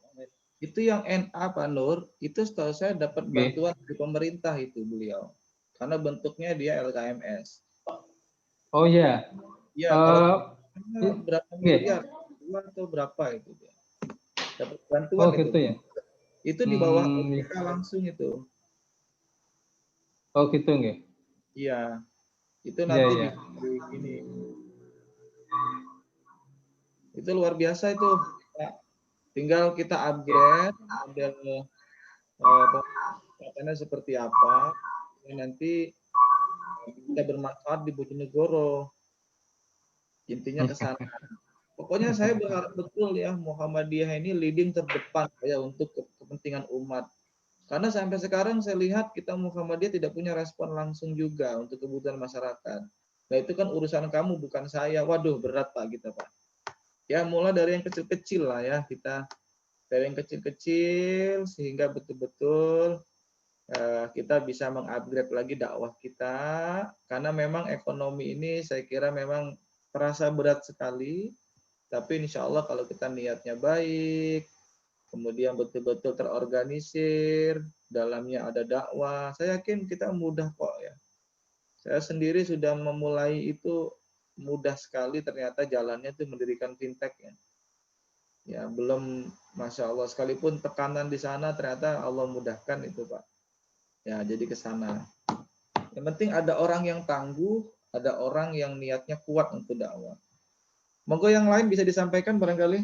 Itu yang NA Pak Nur, itu setahu saya dapat bantuan dari pemerintah itu beliau. Karena bentuknya dia LKMS. Oh iya. Iya, kalau berapa miliar? Atau berapa itu dia? Dapat bantuan itu. Gitu ya. Itu di bawah OJK langsung itu. Oh gitu nggih. Iya. Itu nanti di ini. Itu luar biasa itu. Tinggal kita upgrade model pengetahuannya seperti apa. Nanti kita bermanfaat di Bojonegoro. Intinya ke sana. Pokoknya saya berharap betul ya Muhammadiyah ini leading terdepan ya untuk kepentingan umat. Karena sampai sekarang saya lihat kita Muhammadiyah tidak punya respon langsung juga untuk kebutuhan masyarakat. Nah itu kan urusan kamu bukan saya. Waduh berat Pak kita Pak. Ya mulai dari yang kecil-kecil lah ya kita. Dari yang kecil-kecil sehingga betul-betul kita bisa mengupgrade lagi dakwah kita. Karena memang ekonomi ini saya kira memang terasa berat sekali. Tapi insya Allah kalau kita niatnya baik, kemudian betul-betul terorganisir, dalamnya ada dakwah, saya yakin kita mudah kok ya. Saya sendiri sudah memulai itu mudah sekali, ternyata jalannya itu mendirikan fintech ya. Ya belum, masya Allah, sekalipun tekanan di sana ternyata Allah mudahkan itu Pak. Ya jadi ke sana. Yang penting ada orang yang tangguh, ada orang yang niatnya kuat untuk dakwah. Monggo yang lain bisa disampaikan barangkali.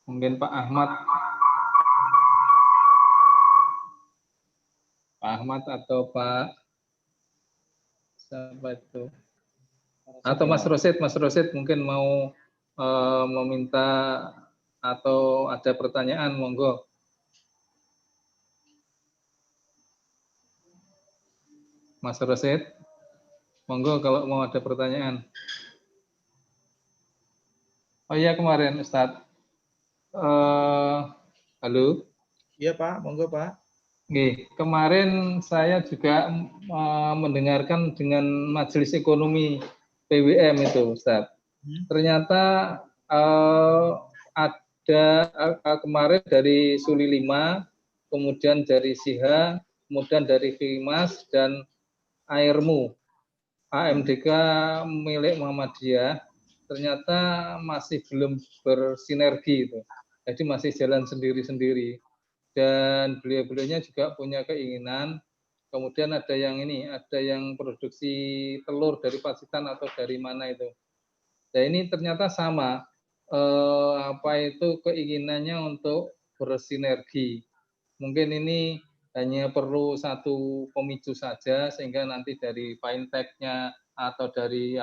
Mungkin Pak Ahmad. Pak Ahmad atau Pak siapa itu? Atau Mas Rosid mungkin mau meminta atau ada pertanyaan, monggo. Mas Rosid, monggo kalau mau ada pertanyaan. Oh iya kemarin Ustadz. Halo. Iya Pak, monggo Pak. Oke, kemarin saya juga mendengarkan dengan Majelis Ekonomi PWM itu, Ustaz. Ternyata ada kemarin dari Suli 5, kemudian dari SIHA, kemudian dari FIMAS dan Airmu, AMDK milik Muhammadiyah, ternyata masih belum bersinergi itu. Jadi masih jalan sendiri-sendiri. Dan beliau-beliaunya juga punya keinginan. Kemudian ada yang ada yang produksi telur dari Pacitan atau dari mana itu. Nah ini ternyata sama, keinginannya untuk bersinergi. Mungkin ini hanya perlu satu pemicu saja, sehingga nanti dari fintech-nya atau dari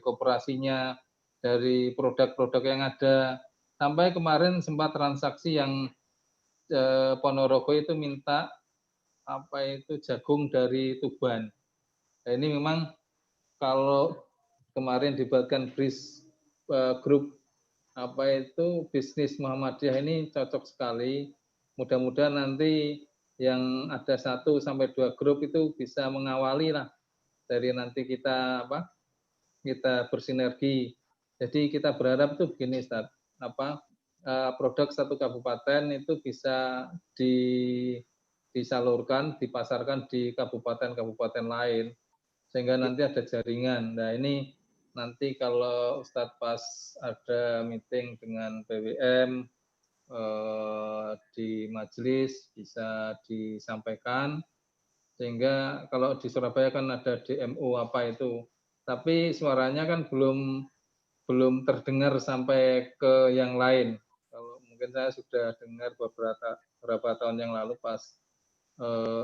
kooperasinya, dari produk-produk yang ada. Sampai kemarin sempat transaksi yang Ponorogo itu minta jagung dari Tuban. Nah, ini memang kalau kemarin dibuatkan BRIS grup bisnis Muhammadiyah ini cocok sekali. Mudah-mudahan nanti yang ada 1 sampai 2 grup itu bisa mengawali lah dari nanti kita kita bersinergi. Jadi kita berharap itu begini Ustaz. produk satu kabupaten itu bisa disalurkan, dipasarkan di kabupaten-kabupaten lain, sehingga nanti ada jaringan. Nah ini nanti kalau Ustadz pas ada meeting dengan BWM di majelis bisa disampaikan, sehingga kalau di Surabaya kan ada DMO apa itu, tapi suaranya kan belum terdengar sampai ke yang lain. Kalau mungkin saya sudah dengar beberapa tahun yang lalu pas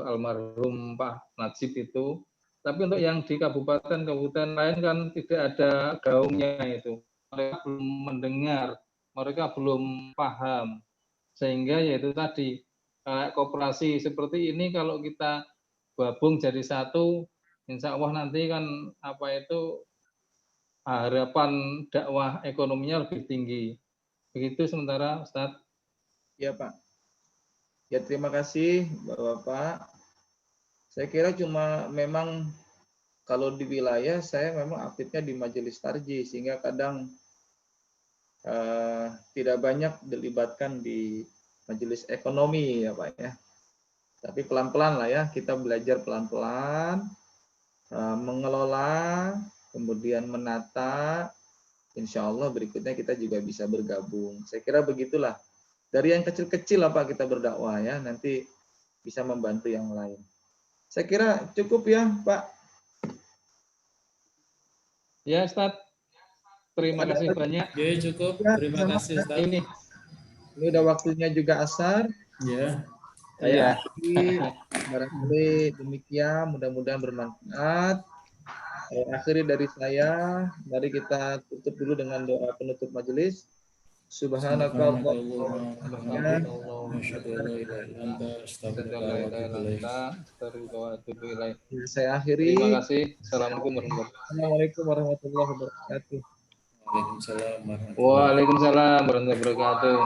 almarhum Pak Najib itu, tapi untuk yang di kabupaten-kabupaten lain kan tidak ada gaungnya itu. Mereka belum mendengar, mereka belum paham. Sehingga yaitu tadi, kayak koperasi seperti ini kalau kita gabung jadi satu, insya Allah nanti kan harapan dakwah ekonominya lebih tinggi. Begitu sementara Ustadz. Ya Pak. Ya terima kasih Bapak. Saya kira cuma memang kalau di wilayah saya memang aktifnya di majelis tarjih, sehingga kadang tidak banyak dilibatkan di majelis ekonomi ya Pak ya. Tapi pelan-pelan lah ya, kita belajar pelan-pelan mengelola, kemudian menata. Insya Allah berikutnya kita juga bisa bergabung. Saya kira begitulah. Dari yang kecil-kecil lah Pak kita berdakwah ya, nanti bisa membantu yang lain. Saya kira cukup ya Pak. Ya Ustadz, terima kasih banyak. Ya cukup, terima kasih Ustaz. Ini udah waktunya juga asar. Ya. Saya akhiri, barangkali demikian, mudah-mudahan bermanfaat. Akhiri dari saya, mari kita tutup dulu dengan doa penutup majelis. Subhanakallahumma saya akhiri. Terima kasih. Assalamualaikum warahmatullahi wabarakatuh. Waalaikumsalam warahmatullahi wabarakatuh. Waalaikumsalam warahmatullahi wabarakatuh.